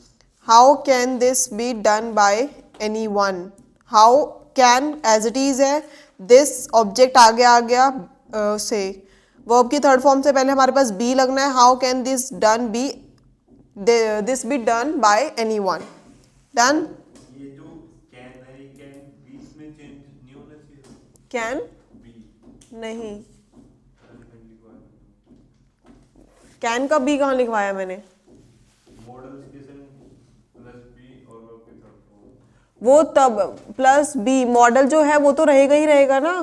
How can this be done by anyone. How can as it is है, दिस ऑब्जेक्ट आगे आ गया से वर्ब की थर्ड फॉर्म से पहले हमारे पास बी लगना है। How can this be done by anyone? Done? ये जो कैन है, ये कैन बीच में चेंज नहीं होना चाहिए। Can? बी नहीं, लिखवाया कैन का बी कहाँ लिखवाया मैंने? मॉडल स्टेशन प्लस बी और वर्ब के थर्ड फॉर्म। वो तब प्लस बी, मॉडल जो है वो तो रहेगा ही रहेगा ना,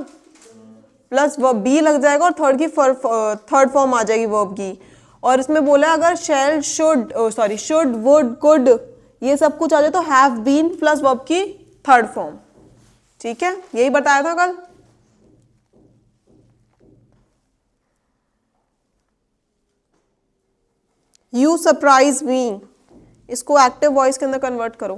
प्लस वर्ब बी लग जाएगा और थर्ड फॉर्म आ जाएगी वर्ब की। और इसमें बोला है अगर शैल, शुड, वुड, कुड ये सब कुछ आ जाए तो हैव बीन प्लस वर्ब की थर्ड फॉर्म, ठीक है, यही बताया था कल। यू सरप्राइज मी, इसको एक्टिव वॉइस के अंदर कन्वर्ट करो।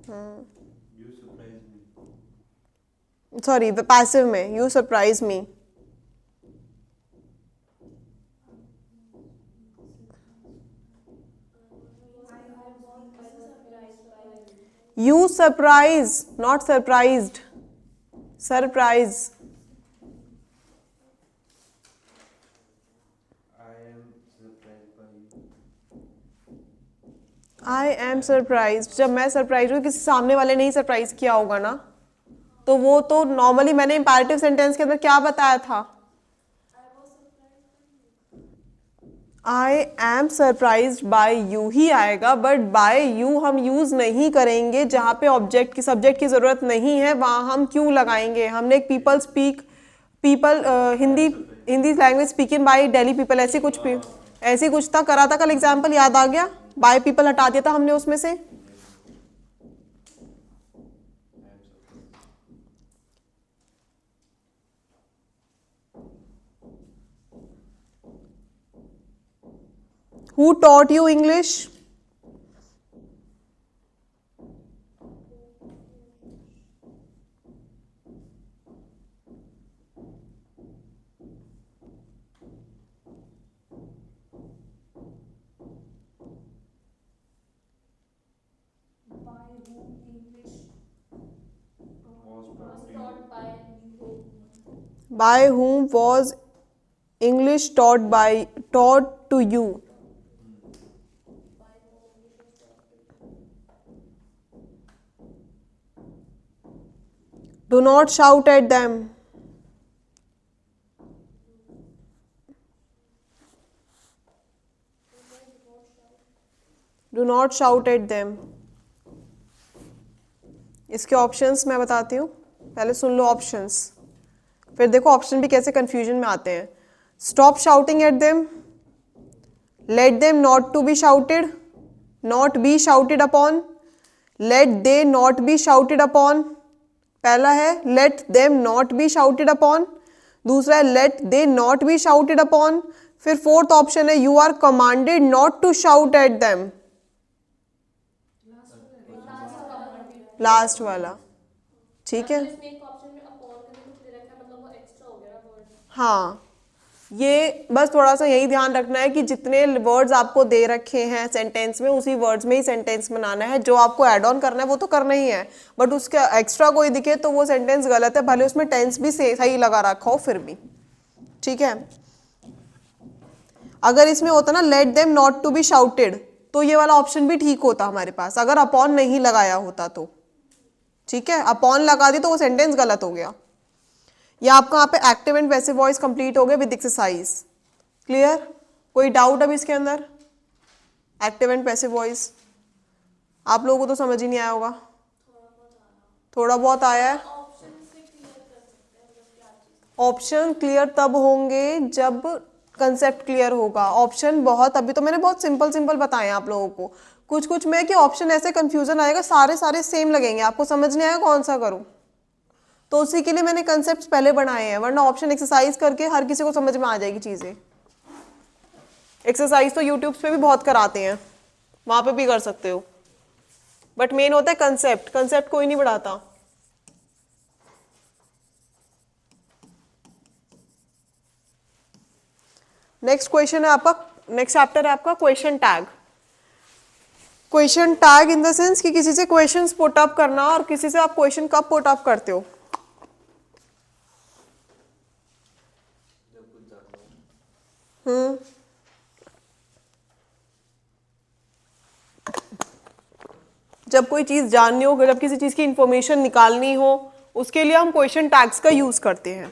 You surprise me. Sorry passive में, you surprise me. You surprise, not surprised, surprise. I am surprised by you. I am surprise, जब मैं सरप्राइज हूँ, किसी सामने वाले ने ही सरप्राइज किया होगा ना, तो वो तो नॉर्मली मैंने इंपैरेटिव सेंटेंस के अंदर क्या बताया था, I am surprise by you ही आएगा, बट बाय यू हम यूज नहीं करेंगे, जहाँ पे ऑब्जेक्ट की सब्जेक्ट की जरूरत नहीं है वहाँ हम क्यों लगाएंगे। हमने एक people Hindi language speaking by Delhi people, ऐसी कुछ था, करा था कल एग्जाम्पल, याद आ गया, बाय पीपल हटा दिया था हमने उसमें से। Who taught you English? Was taught By whom was English taught to you? Do not shout at them. Do not shout at them. इसके ऑप्शंस मैं बताती हूँ, पहले सुन लो ऑप्शंस, फिर देखो ऑप्शन भी कैसे कंफ्यूजन में आते हैं। Stop shouting at them, let them not to be shouted, not be shouted upon, let they not be shouted upon. पहला है let them not be shouted upon, दूसरा है let they not be shouted upon, फिर fourth option है you are commanded not to shout at them, last वाला। ठीक है, इसमें एक ऑप्शन में अपॉन करके कुछ दे रखा है, मतलब वो एक्स्ट्रा हो गया ना वर्ड। हाँ, ये बस थोड़ा सा यही ध्यान रखना है कि जितने वर्ड्स आपको दे रखे हैं सेंटेंस में, उसी वर्ड्स में ही सेंटेंस बनाना है, जो आपको ऐड ऑन करना है वो तो करना ही है, बट उसका एक्स्ट्रा कोई दिखे तो वो सेंटेंस गलत है, भले उसमें टेंस भी सही लगा रखा हो फिर भी। ठीक है, अगर इसमें होता ना let them not to be shouted, तो ये वाला ऑप्शन भी ठीक होता हमारे पास, अगर अपॉन नहीं लगाया होता तो। ठीक है, अपॉन लगा दी तो वो सेंटेंस गलत हो गया। या आपका यहाँ पे active and passive voice complete हो गया विद एक्सरसाइज। क्लियर? कोई डाउट अब इसके अंदर? एक्टिव एंड पैसिव वॉइस आप लोगों को तो समझ ही नहीं आया होगा, थोड़ा बहुत आया है। ऑप्शन क्लियर तब होंगे जब कंसेप्ट क्लियर होगा। ऑप्शन बहुत, अभी तो मैंने बहुत सिंपल बताए हैं आप लोगों को, कुछ में कि ऑप्शन ऐसे कंफ्यूजन आएगा, सारे सेम लगेंगे, आपको समझ नहीं आएगा कौन सा करूं, तो उसी के लिए मैंने कंसेप्ट्स पहले बनाए हैं, वरना ऑप्शन एक्सरसाइज करके हर किसी को समझ में आ जाएगी चीज़ें। एक्सरसाइज तो यूट्यूब पे भी बहुत कराते हैं, वहाँ पे भी कर सकते हो, बट मेन होता है कंसेप्ट कोई नहीं बढ़ाता। नेक्स्ट क्वेश्चन है आपका, नेक्स्ट चैप्टर है आपका question tag. Question tag in the sense कि किसी से क्वेश्चंस पुट अप करना, और किसी से आप क्वेश्चन कब पुट अप करते हो? जब कुछ जानना हो। जब कोई चीज़ जाननी हो, जब किसी चीज़ की इंफॉर्मेशन निकालनी हो, उसके लिए हम क्वेश्चन टैग्स का यूज़ करते हैं।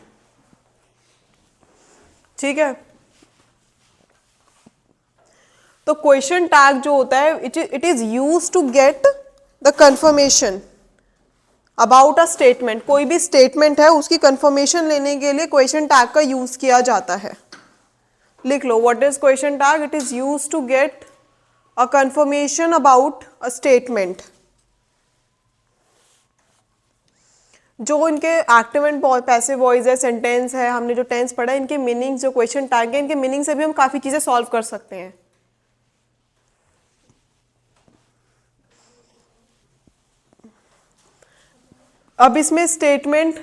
ठीक है, तो क्वेश्चन टैग जो होता है it is use to get the confirmation about a statement. कोई भी स्टेटमेंट है उसकी कंफर्मेशन लेने के लिए क्वेश्चन टैग का यूज किया जाता है। लिख लो, what is question tag? It is use to get a confirmation about a statement. जो इनके एक्टिव एंड पैसिव वॉइस है, सेंटेंस है, हमने जो टेंस पढ़ा है, इनके मीनिंग जो क्वेश्चन टैग है, इनके मीनिंग से भी हम काफ़ी चीज़ें सॉल्व कर सकते हैं। अब इसमें स्टेटमेंट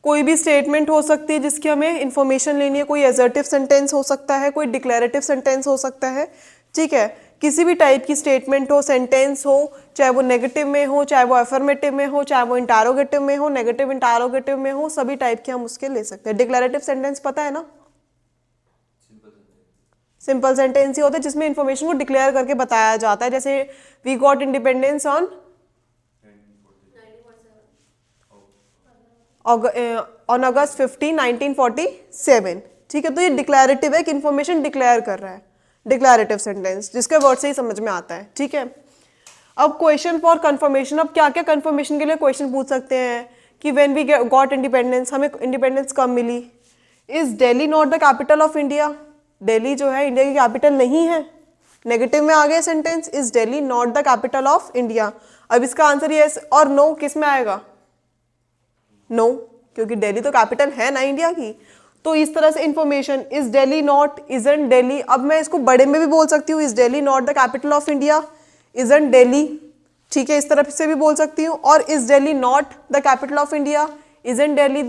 कोई भी स्टेटमेंट हो सकती है जिसकी हमें इंफॉर्मेशन लेनी है, कोई एजर्टिव सेंटेंस हो सकता है, कोई डिक्लेरेटिव सेंटेंस हो सकता है, ठीक है। किसी भी टाइप की स्टेटमेंट हो, सेंटेंस हो, चाहे वो नेगेटिव में हो, चाहे वो अफर्मेटिव में हो, चाहे वो इंटारोगेटिव में हो, नेगेटिव इंटारोगेटिव में हो, सभी टाइप के हम उसके ले सकते हैं। डिक्लेरेटिव सेंटेंस पता है ना, सिंपल सेंटेंस ही होता है जिसमें इंफॉर्मेशन को डिक्लेयर करके बताया जाता है, जैसे we got independence on 1947 on August 15 1947, ठीक है। तो ये डिक्लेरेटिव है कि इंफॉर्मेशन डिक्लेयर कर रहा है, डिक्लेरेटिव सेंटेंस जिसके वर्ड से ही समझ में आता है, ठीक है। अब क्वेश्चन फॉर कंफर्मेशन, अब क्या क्या कंफर्मेशन के लिए क्वेश्चन पूछ सकते हैं कि व्हेन वी गॉट इंडिपेंडेंस, हमें इंडिपेंडेंस कब मिली। Is Delhi not the capital of India, Delhi जो है इंडिया की कैपिटल नहीं है, नेगेटिव में आ गया sentence, is Delhi not the capital of India. अब इसका आंसर यस और नो किस में आएगा, नो, क्योंकि दिल्ली तो कैपिटल है ना इंडिया की। तो इस तरह से information, is Delhi not, isn't Delhi, अब मैं इसको बड़े में भी बोल सकती हूँ, is Delhi not the capital of India, isn't Delhi, ठीक है, इस तरह से भी बोल सकती हूँ। और is Delhi not the capital of India, isn't Delhi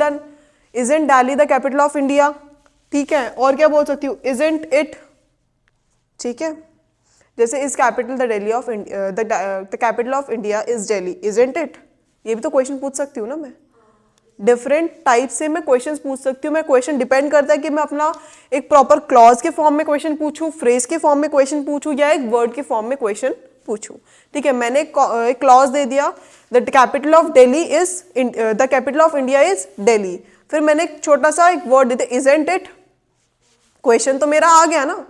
the capital of India, ठीक है। और क्या बोल सकती हूँ, इजंट इट, ठीक है। जैसे is capital the Delhi of India, the capital of India is Delhi, isn't it, ये भी तो क्वेश्चन पूछ सकती हूँ ना मैं। डिफरेंट टाइप से मैं क्वेश्चंस पूछ सकती हूँ। मैं क्वेश्चन डिपेंड करता है कि मैं अपना एक प्रॉपर क्लॉज के फॉर्म में क्वेश्चन पूछूं, फ्रेज के फॉर्म में क्वेश्चन पूछूं, या एक वर्ड के फॉर्म में क्वेश्चन पूछूं, ठीक है। मैंने एक क्लॉज दे दिया, the capital of Delhi is, the capital of India is Delhi, फिर मैंने एक छोटा सा एक वर्ड दे दिया, इजंट इट, क्वेश्चन तो मेरा आ गया ना,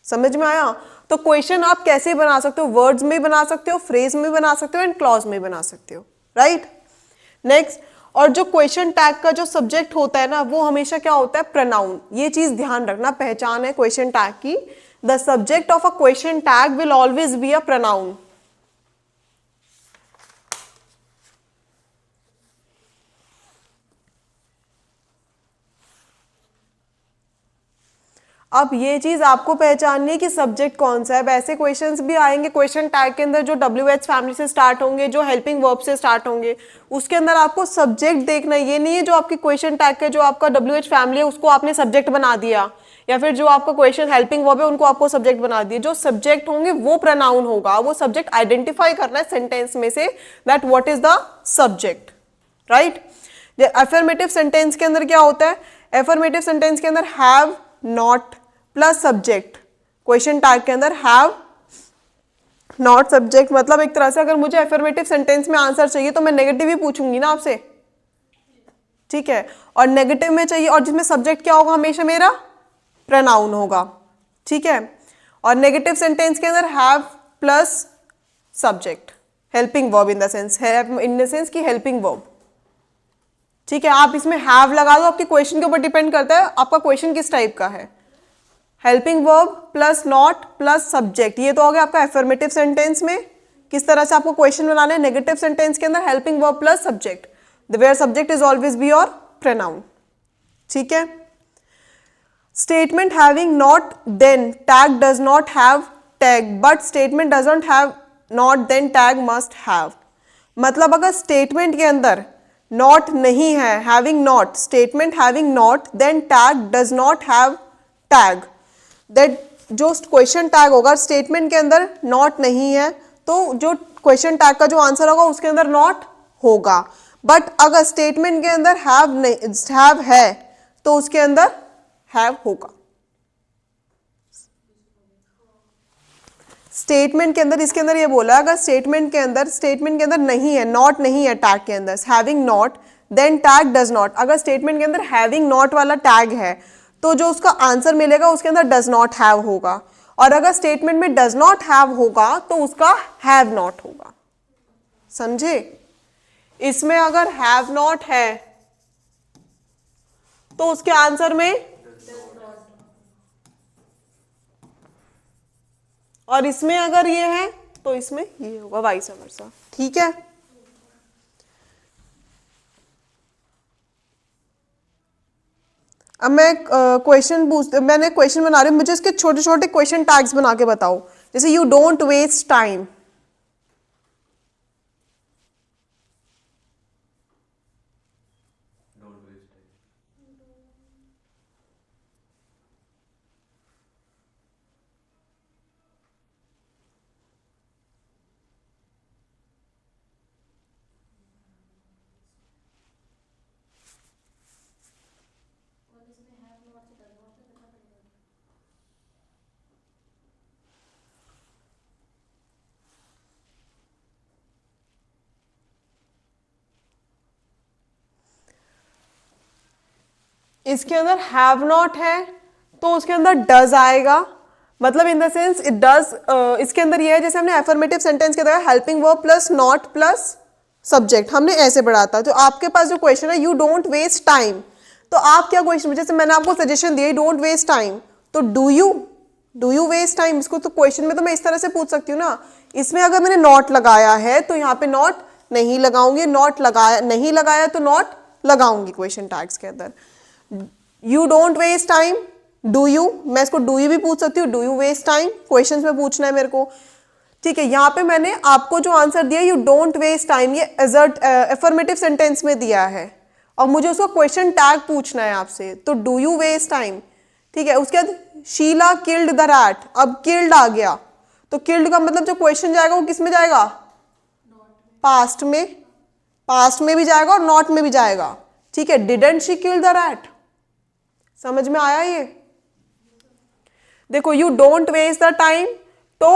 समझ में आया। तो क्वेश्चन आप कैसे बना सकते हो, वर्ड्स में बना सकते हो, फ्रेज में बना सकते हो, एंड क्लॉज में बना सकते हो, राइट। नेक्स्ट, और जो क्वेश्चन टैग का जो सब्जेक्ट होता है ना, वो हमेशा क्या होता है, प्रोनाउन। ये चीज ध्यान रखना, पहचान है क्वेश्चन टैग की, the subject of a question tag will always be a pronoun. अब ये चीज आपको पहचाननी है कि सब्जेक्ट कौन सा है। वैसे क्वेश्चंस भी आएंगे क्वेश्चन टैग के अंदर जो WH फैमिली से स्टार्ट होंगे, जो हेल्पिंग वर्ब से स्टार्ट होंगे, उसके अंदर आपको सब्जेक्ट देखना है। ये नहीं है जो आपकी क्वेश्चन टैग के जो आपका WH फैमिली है उसको आपने सब्जेक्ट बना दिया, या फिर जो आपका क्वेश्चन हेल्पिंग वर्ब है उनको आपको सब्जेक्ट बना दिया। जो सब्जेक्ट होंगे वो प्रोनाउन होगा, वो सब्जेक्ट आइडेंटिफाई करना है सेंटेंस में से, that what is the subject, right. Affirmative sentence के अंदर क्या होता है, अफर्मेटिव सेंटेंस के अंदर have not plus subject, question tag के अंदर हैव नॉट सब्जेक्ट। मतलब एक तरह से अगर मुझे अफर्मेटिव सेंटेंस में आंसर चाहिए तो मैं नेगेटिव ही पूछूंगी ना आपसे, ठीक है। और नेगेटिव में चाहिए, और जिसमें सब्जेक्ट क्या होगा, हमेशा मेरा प्रोनाउन होगा, ठीक है। और नेगेटिव सेंटेंस के अंदर have plus subject, helping verb in the sense, have in the sense की हेल्पिंग वर्ब, ठीक है। आप इसमें हैव लगा दो, आपके क्वेश्चन के ऊपर डिपेंड करता है आपका क्वेश्चन किस टाइप का है। Helping verb plus not plus subject, ये तो हो गया आपका अफर्मेटिव सेंटेंस में। किस तरह से आपको क्वेश्चन बनाना है, नेगेटिव सेंटेंस के अंदर helping verb plus subject, the where subject is always be your pronoun, ठीक है। Statement having not then tag does not have tag, but statement doesn't have not then tag must have. मतलब अगर statement के अंदर not नहीं है, having not, statement having not then tag does not have tag, that जो question tag होगा statement के अंदर नॉट नहीं है तो जो क्वेश्चन टैग का जो आंसर होगा उसके अंदर नॉट होगा। बट अगर स्टेटमेंट के अंदर हैव है तो उसके अंदर हैव होगा। स्टेटमेंट के अंदर, इसके अंदर ये बोला अगर स्टेटमेंट के अंदर नहीं है, नॉट नहीं है टैग के अंदर, having not then tag does not. अगर स्टेटमेंट के अंदर हैविंग नॉट वाला टैग है तो जो उसका आंसर मिलेगा उसके अंदर डज नॉट हैव होगा, और अगर स्टेटमेंट में डज नॉट हैव होगा तो उसका हैव नॉट होगा, समझे। इसमें अगर हैव नॉट है तो उसके आंसर में, और इसमें अगर ये है तो इसमें ये होगा, वाइस वर्सा, ठीक है। अब मैं मैंने क्वेश्चन बना रही हूँ, मुझे इसके छोटे छोटे क्वेश्चन टैग्स बना के बताओ। जैसे यू डोंट वेस्ट टाइम, इसके अंदर हैव नॉट है तो उसके अंदर डज आएगा, मतलब in the sense it does. इसके अंदर ये है जैसे हमने एफर्मेटिव सेंटेंस के तरह helping verb plus not plus subject हमने ऐसे पढ़ा था। तो आपके पास जो क्वेश्चन है यू डोंट वेस्ट टाइम, तो आप क्या क्वेश्चन, जैसे मैंने आपको सजेशन दिया डोंट वेस्ट टाइम, तो डू यू वेस्ट टाइम, इसको तो क्वेश्चन में तो मैं इस तरह से पूछ सकती हूँ ना। इसमें अगर मैंने नॉट लगाया है तो यहाँ पे नॉट नहीं लगाऊंगी, नॉट लगाया नहीं लगाया तो नॉट लगाऊंगी क्वेश्चन टैग्स के अंदर। You don't waste time, do you, मैं इसको डू यू भी पूछ सकती हूँ, do you waste time, question में पूछना है मेरे को। ठीक है, यहाँ पे मैंने आपको जो आंसर दिया यू डोंट वेस्ट टाइम, ये एफर्मेटिव सेंटेंस में दिया है और मुझे उसको क्वेश्चन टैग पूछना है आपसे, तो डू यू वेस्ट टाइम। ठीक है, उसके बाद शीला किल्ड द रैट, अब किल्ड आ गया तो किल्ड का मतलब जो क्वेश्चन जाएगा वो किस में जाएगा, पास्ट में, पास्ट में भी जाएगा और नॉट में भी जाएगा। ठीक है, didn't she kill the rat, समझ में आया ये। देखो you don't waste the time तो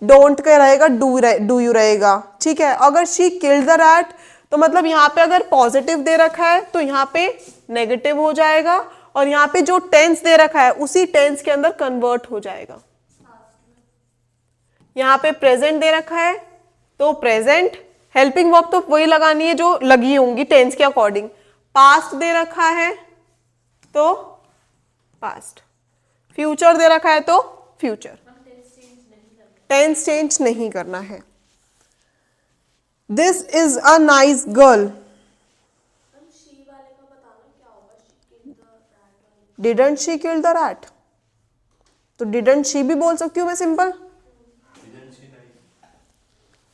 डोंट का रहेगा, डू यू रहेगा। ठीक है, अगर शी किल्ड द रैट तो मतलब यहाँ पे अगर पॉजिटिव दे रखा है तो यहाँ पे नेगेटिव हो जाएगा और यहाँ पे जो टेंस दे रखा है उसी टेंस के अंदर कन्वर्ट हो जाएगा। यहाँ पे प्रेजेंट दे रखा है तो प्रेजेंट, हेल्पिंग वर्ब तो वही लगानी है जो लगी होंगी टेंस के अकॉर्डिंग। पास्ट दे रखा है तो पास्ट, फ्यूचर दे रखा है तो फ्यूचर, टेंस चेंज नहीं करना है। This is a nice girl, didn't she kill the rat, तो डिडंट शी भी बोल सकती हूँ मैं simple.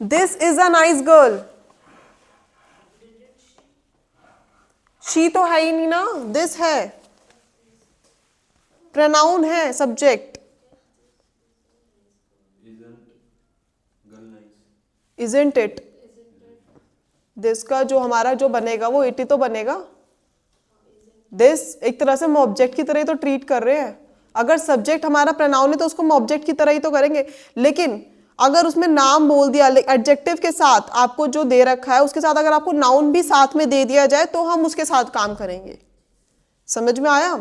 This is a nice girl, she तो है ही नहीं ना, दिस है, प्रोनाउन है, सब्जेक्ट। Isn't it? दिस का जो हमारा जो बनेगा वो इट ही तो बनेगा। दिस एक तरह से हम ऑब्जेक्ट की तरह ही तो ट्रीट कर रहे हैं। अगर सब्जेक्ट हमारा प्रोनाउन है तो उसको हम ऑब्जेक्ट की तरह ही तो करेंगे, लेकिन अगर उसमें नाम बोल दिया एडजेक्टिव के साथ, आपको जो दे रखा है उसके साथ अगर आपको नाउन भी साथ में दे दिया जाए तो हम उसके साथ काम करेंगे। समझ में आया?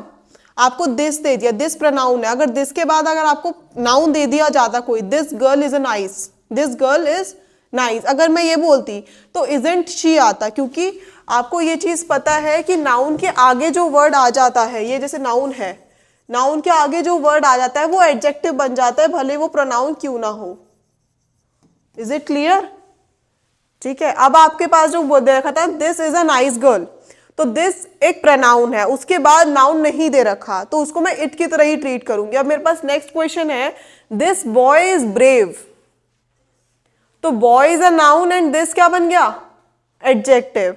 आपको दिस दे दिया, दिस प्रोनाउन है, अगर दिस के बाद अगर आपको नाउन दे दिया जाता कोई, this girl is a nice, this girl is nice, अगर मैं ये बोलती तो इजंट शी आता, क्योंकि आपको ये चीज पता है कि नाउन के आगे जो वर्ड आ जाता है, ये जैसे नाउन है, नाउन के आगे जो वर्ड आ जाता है वो एडजेक्टिव बन जाता है, भले वो प्रोनाउन क्यों ना हो। Is it clear? ठीक है, अब आपके पास जो देखा था this is a nice girl, तो दिस एक प्रोनाउन है, उसके बाद नाउन नहीं दे रखा तो उसको मैं इट की तरह ही ट्रीट करूंगी। अब मेरे पास नेक्स्ट क्वेश्चन है, दिस बॉय इज ब्रेव, तो boy is a noun and this क्या बन गया, एडजेक्टिव।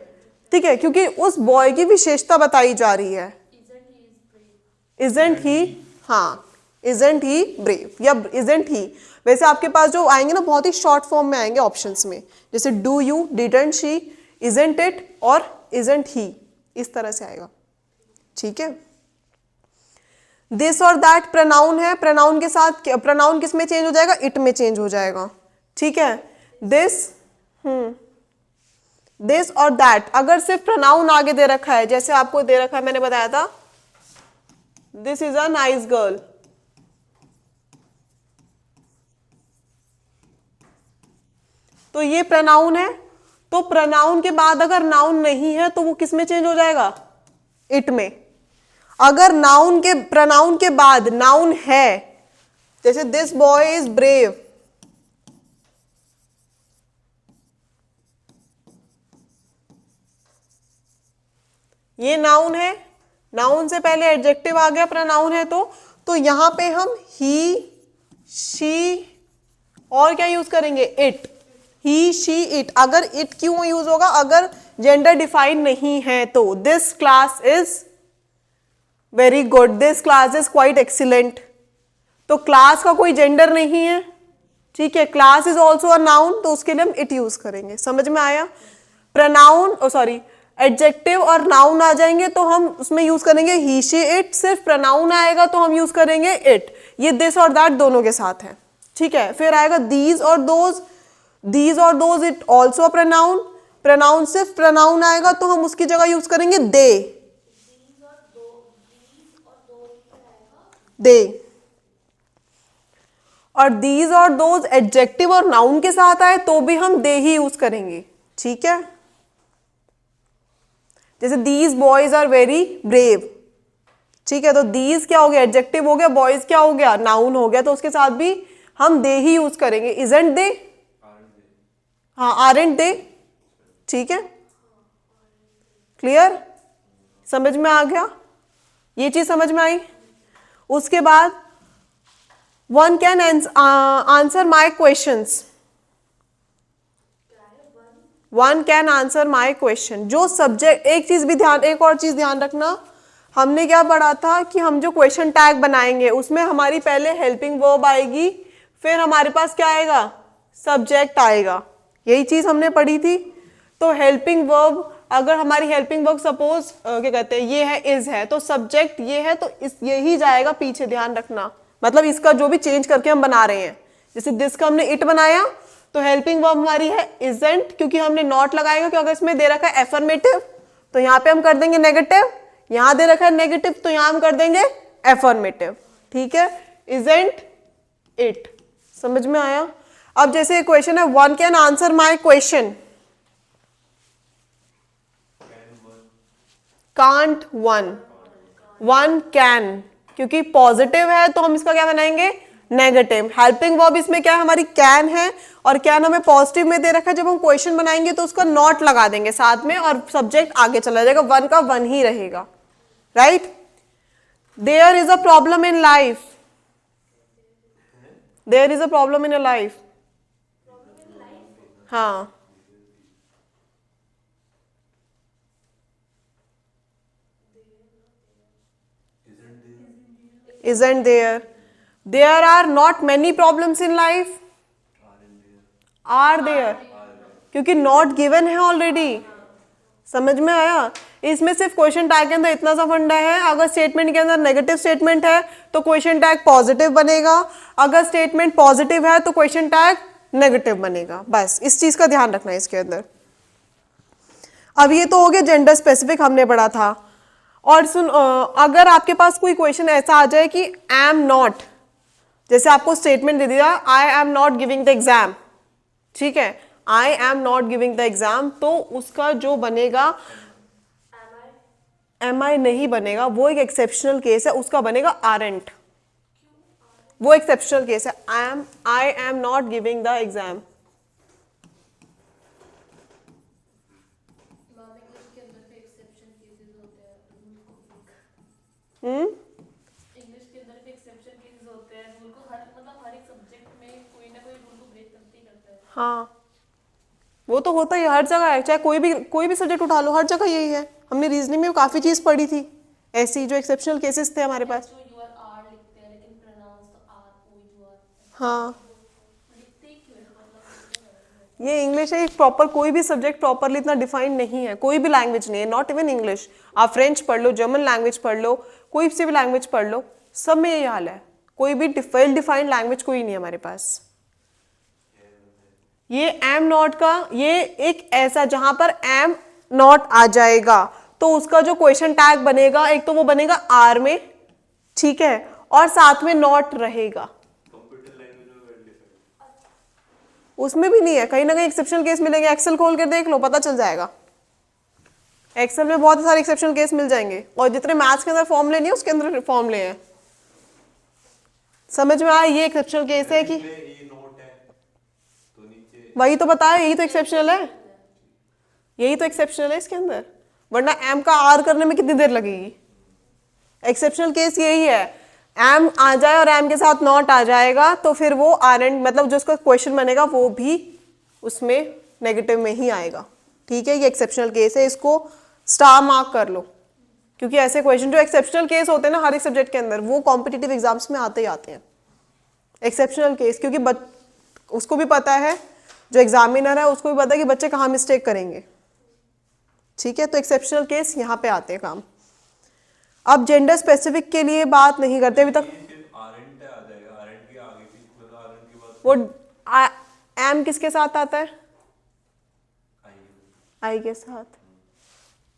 ठीक है, क्योंकि उस बॉय की विशेषता बताई जा रही है। इजंट ही, हाँ, इजंट ही ब्रेव या इजंट ही। वैसे आपके पास जो आएंगे ना बहुत ही शॉर्ट फॉर्म में आएंगे ऑप्शंस में, जैसे do you, didn't she, isn't it और इजंट ही, इस तरह से आएगा। ठीक है, दिस और दैट प्रोनाउन है, प्रोनाउन के साथ प्रोनाउन किस में चेंज हो जाएगा, इट में चेंज हो जाएगा। ठीक है, दिस दिस और दैट, अगर सिर्फ प्रोनाउन आगे दे रखा है, जैसे आपको दे रखा है, मैंने बताया था this is a nice girl, तो ये प्रोनाउन है, तो प्रोनाउन के बाद अगर नाउन नहीं है तो वो किस में चेंज हो जाएगा, इट में। अगर नाउन के प्रोनाउन के बाद नाउन है, जैसे दिस बॉय इज ब्रेव, ये नाउन है, नाउन से पहले एडजेक्टिव आ गया, प्रोनाउन है तो यहां पे हम ही, शी और क्या यूज करेंगे, इट, ही, शी, इट। अगर इट क्यों यूज होगा, अगर जेंडर डिफाइन नहीं है तो this class is very good, this class is quite excellent, तो क्लास का कोई जेंडर नहीं है। ठीक है, class is also a noun, तो उसके लिए हम इट यूज करेंगे। समझ में आया? प्रोनाउन सॉरी एडजेक्टिव और नाउन आ जाएंगे तो हम उसमें यूज करेंगे ही, शी, इट। सिर्फ प्रोनाउन आएगा तो हम यूज करेंगे इट। ये दिस और दैट दोनों के साथ है। ठीक है, फिर आएगा दीज और दोज, दीज और those it also pronoun, pronoun सिर्फ प्रोनाउन आएगा तो हम उसकी जगह यूज करेंगे दे। दे, और दीज और दोज एडजेक्टिव और नाउन के साथ आए तो भी हम दे ही यूज करेंगे, ठीक है। जैसे these boys are very brave, ठीक है, तो दीज क्या हो गया, एडजेक्टिव हो गया, बॉयज क्या हो गया, नाउन हो गया, तो उसके साथ भी हम दे ही यूज करेंगे। इजंट दे, हाँ आरंट दे, ठीक है, क्लियर, समझ में आ गया, ये चीज समझ में आई। उसके बाद one can answer my questions, one can answer my question. जो सब्जेक्ट, एक चीज भी ध्यान, एक और चीज ध्यान रखना, हमने क्या पढ़ा था कि हम जो क्वेश्चन टैग बनाएंगे उसमें हमारी पहले हेल्पिंग वर्ब आएगी, फिर हमारे पास क्या आएगा, सब्जेक्ट आएगा, यही चीज हमने पढ़ी थी। तो हेल्पिंग वर्ब, अगर हमारी हेल्पिंग वर्ब सपोज क्या कहते हैं ये है, इज है, तो सब्जेक्ट ये है, तो इस यही जाएगा पीछे, ध्यान रखना, मतलब इसका जो भी चेंज करके हम बना रहे हैं, जैसे दिस का हमने इट बनाया तो हेल्पिंग वर्ब हमारी है इजंट, क्योंकि हमने नॉट लगाएंगे, क्योंकि अगर इसमें दे रखा है एफर्मेटिव तो यहाँ पे हम कर देंगे नेगेटिव, यहाँ दे रखा है नेगेटिव तो यहाँ हम कर देंगे एफर्मेटिव, ठीक है, इजंट इट, समझ में आया। अब जैसे क्वेश्चन है one can answer my question, can't one, one can, क्योंकि पॉजिटिव है तो हम इसका क्या बनाएंगे, नेगेटिव। हेल्पिंग वर्ब इसमें क्या है, हमारी कैन है, और कैन हमें पॉजिटिव में दे रखा है, जब हम क्वेश्चन बनाएंगे तो उसका नॉट लगा देंगे साथ में और सब्जेक्ट आगे चला जाएगा, वन का वन ही रहेगा, right. There is a problem in life, there is a problem in a life, हाँ, isn't there, there are not many problems in life, are there, क्योंकि not given है ऑलरेडी, समझ में आया। इसमें सिर्फ क्वेश्चन टैग के अंदर इतना सा फंडा है, अगर स्टेटमेंट के अंदर नेगेटिव स्टेटमेंट है तो क्वेश्चन टैग पॉजिटिव बनेगा, अगर स्टेटमेंट पॉजिटिव है तो क्वेश्चन टैग नेगेटिव बनेगा, बस इस चीज का ध्यान रखना है इसके अंदर। अब ये तो हो गया जेंडर स्पेसिफिक, हमने पढ़ा था। और सुन, अगर आपके पास कोई क्वेश्चन ऐसा आ जाए कि एम नॉट, जैसे आपको स्टेटमेंट दे दिया I am not giving the exam, ठीक है, I am not giving the exam, तो उसका जो बनेगा एम आई नहीं बनेगा, वो एक एक्सेप्शनल केस है, उसका बनेगा आरंट, वो एक्सेप्शनल केस है, I am not giving the exam. English के अंदर भी एक्सेप्शन केसेस होते हैं, रूल को हर मतलब हर एक सब्जेक्ट में कोई ना कोई रूल को ब्रेक करते ही करता है। हाँ, वो तो होता ही हर जगह है, चाहे कोई भी सब्जेक्ट उठा लो, हर जगह यही है। हमने रीजनिंग में काफी चीज पढ़ी थी ऐसी, जो एक्सेप्शनल केसेस थे हमारे पास। जो यू आर आर लिखते हैं लेकिन प्रोनाउंस तो आर ओ यू आर हाँ, लिखते ही क्यों है, मतलब ये इंग्लिश है, प्रॉपर कोई भी सब्जेक्ट प्रॉपरली इतना डिफाइन नहीं है, कोई भी लैंग्वेज नहीं है, नॉट इवन इंग्लिश। आप फ्रेंच पढ़ लो, जर्मन लैंग्वेज पढ़ लो, कोई सी भी लैंग्वेज पढ़ लो, सब में यही हाल है, कोई भी वेल डिफाइंड लैंग्वेज कोई नहीं है हमारे पास। ये एम नॉट का, ये एक ऐसा जहां पर एम नॉट आ जाएगा तो उसका जो क्वेश्चन टैग बनेगा, एक तो वो बनेगा आर में, ठीक है, और साथ में नॉट रहेगा। उसमें भी नहीं है, कहीं ना कहीं एक्सेप्शनल केस मिलेंगे, एक्सेल खोल कर देख लो पता चल जाएगा, एक्सेल में बहुत सारे एक्सेप्शनल केस मिल जाएंगे, और जितने मैथ्स के अंदर फॉर्मूले नहीं है उसके अंदर फॉर्मूले हैं। समझ में आया, ये एक्सेप्शनल केस है कि वही तो बताया, यही तो एक्सेप्शनल है, यही तो एक्सेप्शनल है इसके अंदर, वरना एम का आर करने में कितनी देर लगेगी। एक्सेप्शनल केस यही है, एम आ जाए और एम के साथ नॉट आ जाएगा तो फिर वो आर एंड, मतलब जो उसका क्वेश्चन बनेगा वो भी उसमें नेगेटिव में ही आएगा, ठीक है। ये एक्सेप्शनल केस है, इसको स्टार मार्क कर लो, क्योंकि ऐसे क्वेश्चन जो एक्सेप्शनल केस होते हैं ना हर एक सब्जेक्ट के अंदर, वो कॉम्पिटिटिव एग्जाम्स में आते ही आते हैं एक्सेप्शनल केस, क्योंकि उसको भी पता है, जो एग्जामिनर है उसको भी पता है कि बच्चे कहाँ मिस्टेक करेंगे, ठीक है। तो एक्सेप्शनल केस यहाँ पे आते हैं काम। अब जेंडर स्पेसिफिक के लिए बात नहीं करते अभी तक, वो एम किसके साथ आता है, आई के साथ,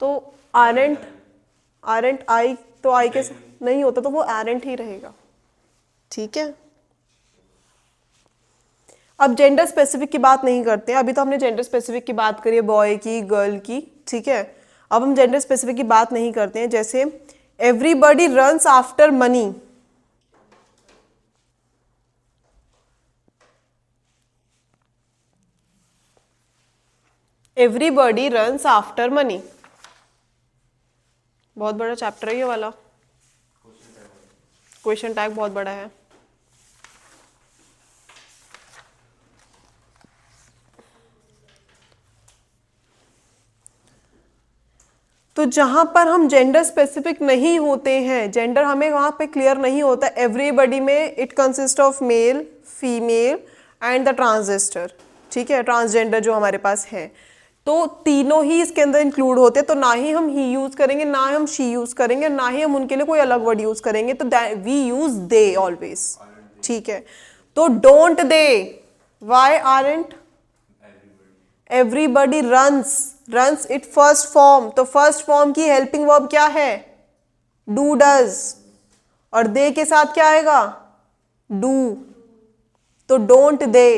तो आरेंट आई तो आई के साथ नहीं होता तो वो एरेंट ही रहेगा, ठीक है, अब जेंडर स्पेसिफिक की बात नहीं करते हैं, अभी तो हमने जेंडर स्पेसिफिक की बात करी है, बॉय की, गर्ल की, ठीक है। अब हम जेंडर स्पेसिफिक की बात नहीं करते हैं। जैसे everybody runs after money, everybody runs after money, बहुत बड़ा चैप्टर है ये वाला, क्वेश्चन टैग बहुत बड़ा है। तो जहां पर हम जेंडर स्पेसिफिक नहीं होते हैं, जेंडर हमें वहां पे क्लियर नहीं होता, एवरीबडी में it consist of male, female and the transgender, ठीक है, ट्रांसजेंडर जो हमारे पास है, तो तीनों ही इसके अंदर इंक्लूड होते हैं। तो ना ही हम ही यूज करेंगे, ना ही हम शी यूज करेंगे, ना ही हम उनके लिए कोई अलग वर्ड यूज करेंगे, तो वी यूज दे ऑलवेज, ठीक है। तो don't they, why aren't, everybody runs, runs it first form, तो फर्स्ट फॉर्म की हेल्पिंग वर्ब क्या है, डू डज, और दे के साथ क्या आएगा, डू, तो डोंट दे।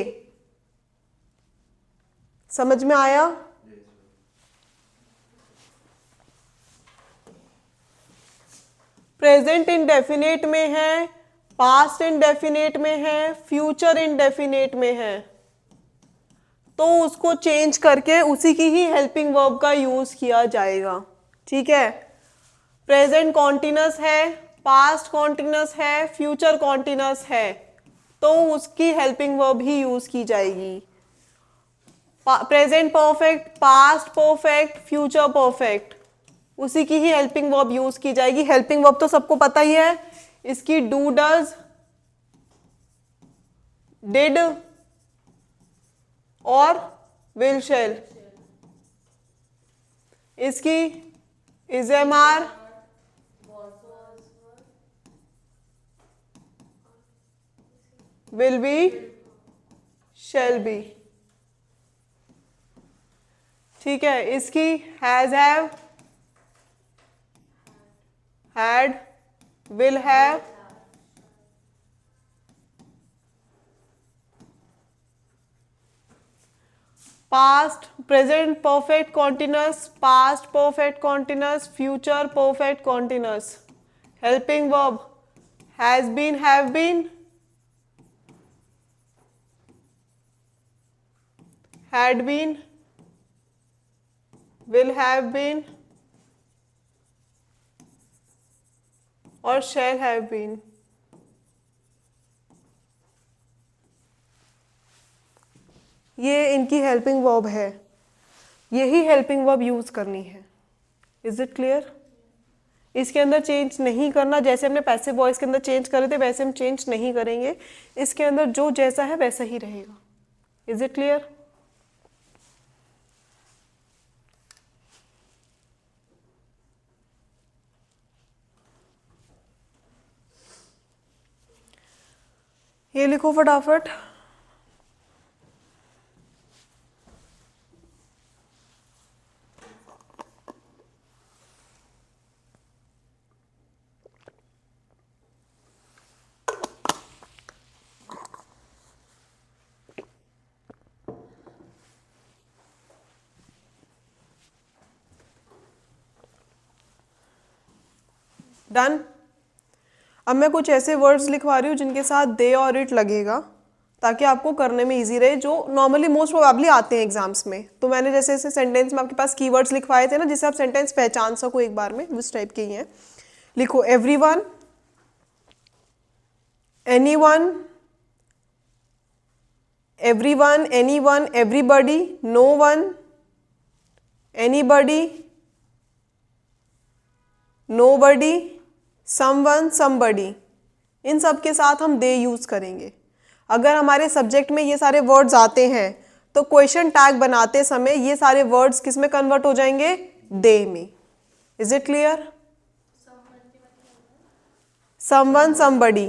समझ में आया? प्रेजेंट इंडेफिनेट में है, पास्ट इंडेफिनेट में है, फ्यूचर इंडेफिनेट में है, तो उसको चेंज करके उसी की ही हेल्पिंग वर्ब का यूज किया जाएगा, ठीक है। प्रेजेंट कॉन्टिन्यूअस है, पास्ट कॉन्टिन्यूअस है, फ्यूचर कॉन्टिन्यूअस है, तो उसकी हेल्पिंग वर्ब ही यूज की जाएगी। Present perfect, past perfect, future perfect, उसी की ही हेल्पिंग वर्ब यूज की जाएगी। हेल्पिंग वर्ब तो सबको पता ही है, इसकी डू डज, डिड और विल शेल, इसकी is am are, will be, shall be, ठीक है। इसकी has have, had, will have, past, present perfect continuous, past perfect continuous, future perfect continuous, helping verb has been, have been, had been, will have been और shall have been। ये इनकी helping verb है, यही helping verb use करनी है। Is it clear? इसके अंदर change नहीं करना, जैसे हमने पैसिव वॉइस के अंदर चेंज करे थे वैसे हम चेंज नहीं करेंगे, इसके अंदर जो जैसा है वैसा ही रहेगा। Is it clear? ये लिखो फटाफट। डन। अब मैं कुछ ऐसे वर्ड्स लिखवा रही हूँ जिनके साथ दे और इट लगेगा, ताकि आपको करने में इजी रहे, जो नॉर्मली मोस्ट प्रोबेबली आते हैं एग्जाम्स में। तो मैंने जैसे ऐसे सेंटेंस में आपके पास कीवर्ड्स लिखवाए थे ना, जिससे आप सेंटेंस पहचान सको एक बार में, उस टाइप के ही हैं। लिखो everyone, anyone, everyone, anyone, everybody, no one, anybody, nobody, someone, somebody, इन सब के साथ हम दे यूज करेंगे। अगर हमारे सब्जेक्ट में ये सारे वर्ड्स आते हैं तो क्वेश्चन टैग बनाते समय ये सारे वर्ड्स किस में कन्वर्ट हो जाएंगे? दे में। Is it clear? Someone, somebody,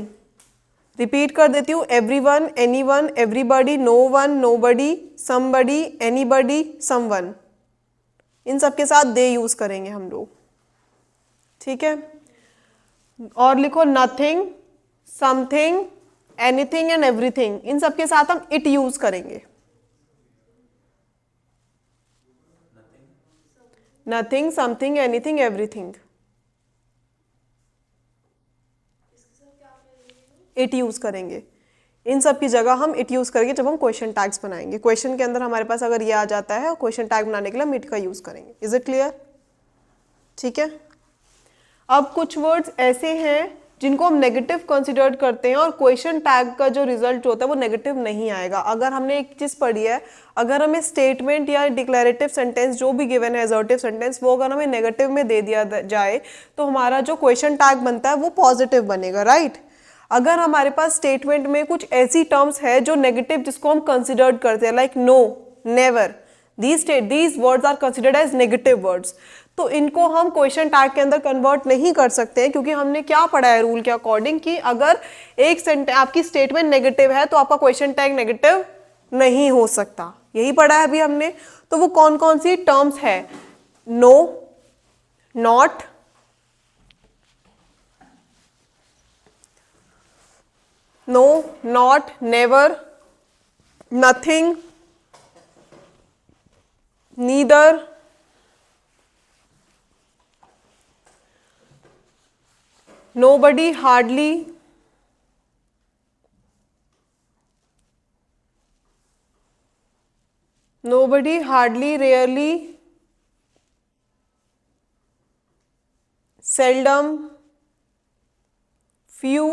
repeat कर देती हूँ, everyone, anyone, everybody, no one, nobody, somebody, anybody, someone, इन सब के साथ दे यूज करेंगे हम लोग, ठीक है। और लिखो nothing, something, anything and everything, इन सब के साथ हम इट यूज करेंगे। Nothing, something, anything, everything, it use करेंगे। इन सब की जगह हम इट यूज करेंगे जब हम क्वेश्चन टैग्स बनाएंगे। क्वेश्चन के अंदर हमारे पास अगर ये आ जाता है, क्वेश्चन टैग बनाने के लिए हम इट का यूज करेंगे। Is it clear? ठीक है। अब कुछ वर्ड्स ऐसे हैं जिनको हम नेगेटिव कंसिडर करते हैं और क्वेश्चन टैग का जो रिजल्ट होता है वो नेगेटिव नहीं आएगा। अगर हमने एक चीज़ पढ़ी है, अगर हमें स्टेटमेंट या डिक्लेरेटिव सेंटेंस जो भी गिवन है, असर्टिव सेंटेंस, वो अगर हमें नेगेटिव में दे दिया जाए तो हमारा जो क्वेश्चन टैग बनता है वो पॉजिटिव बनेगा, राइट। अगर हमारे पास स्टेटमेंट में कुछ ऐसी टर्म्स है जो नेगेटिव, जिसको हम कंसिडर्ड करते हैं, like no, never, these words are considered as negative words, तो इनको हम क्वेश्चन टैग के अंदर कन्वर्ट नहीं कर सकते हैं, क्योंकि हमने क्या पढ़ा है रूल के अकॉर्डिंग कि अगर एक सेंटेंस आपकी स्टेटमेंट नेगेटिव है तो आपका क्वेश्चन टैग नेगेटिव नहीं हो सकता। यही पढ़ा है अभी हमने। तो वो कौन कौन सी टर्म्स है? No, not, no, not, never, nothing, neither, nobody, hardly, nobody, hardly, rarely, seldom, few,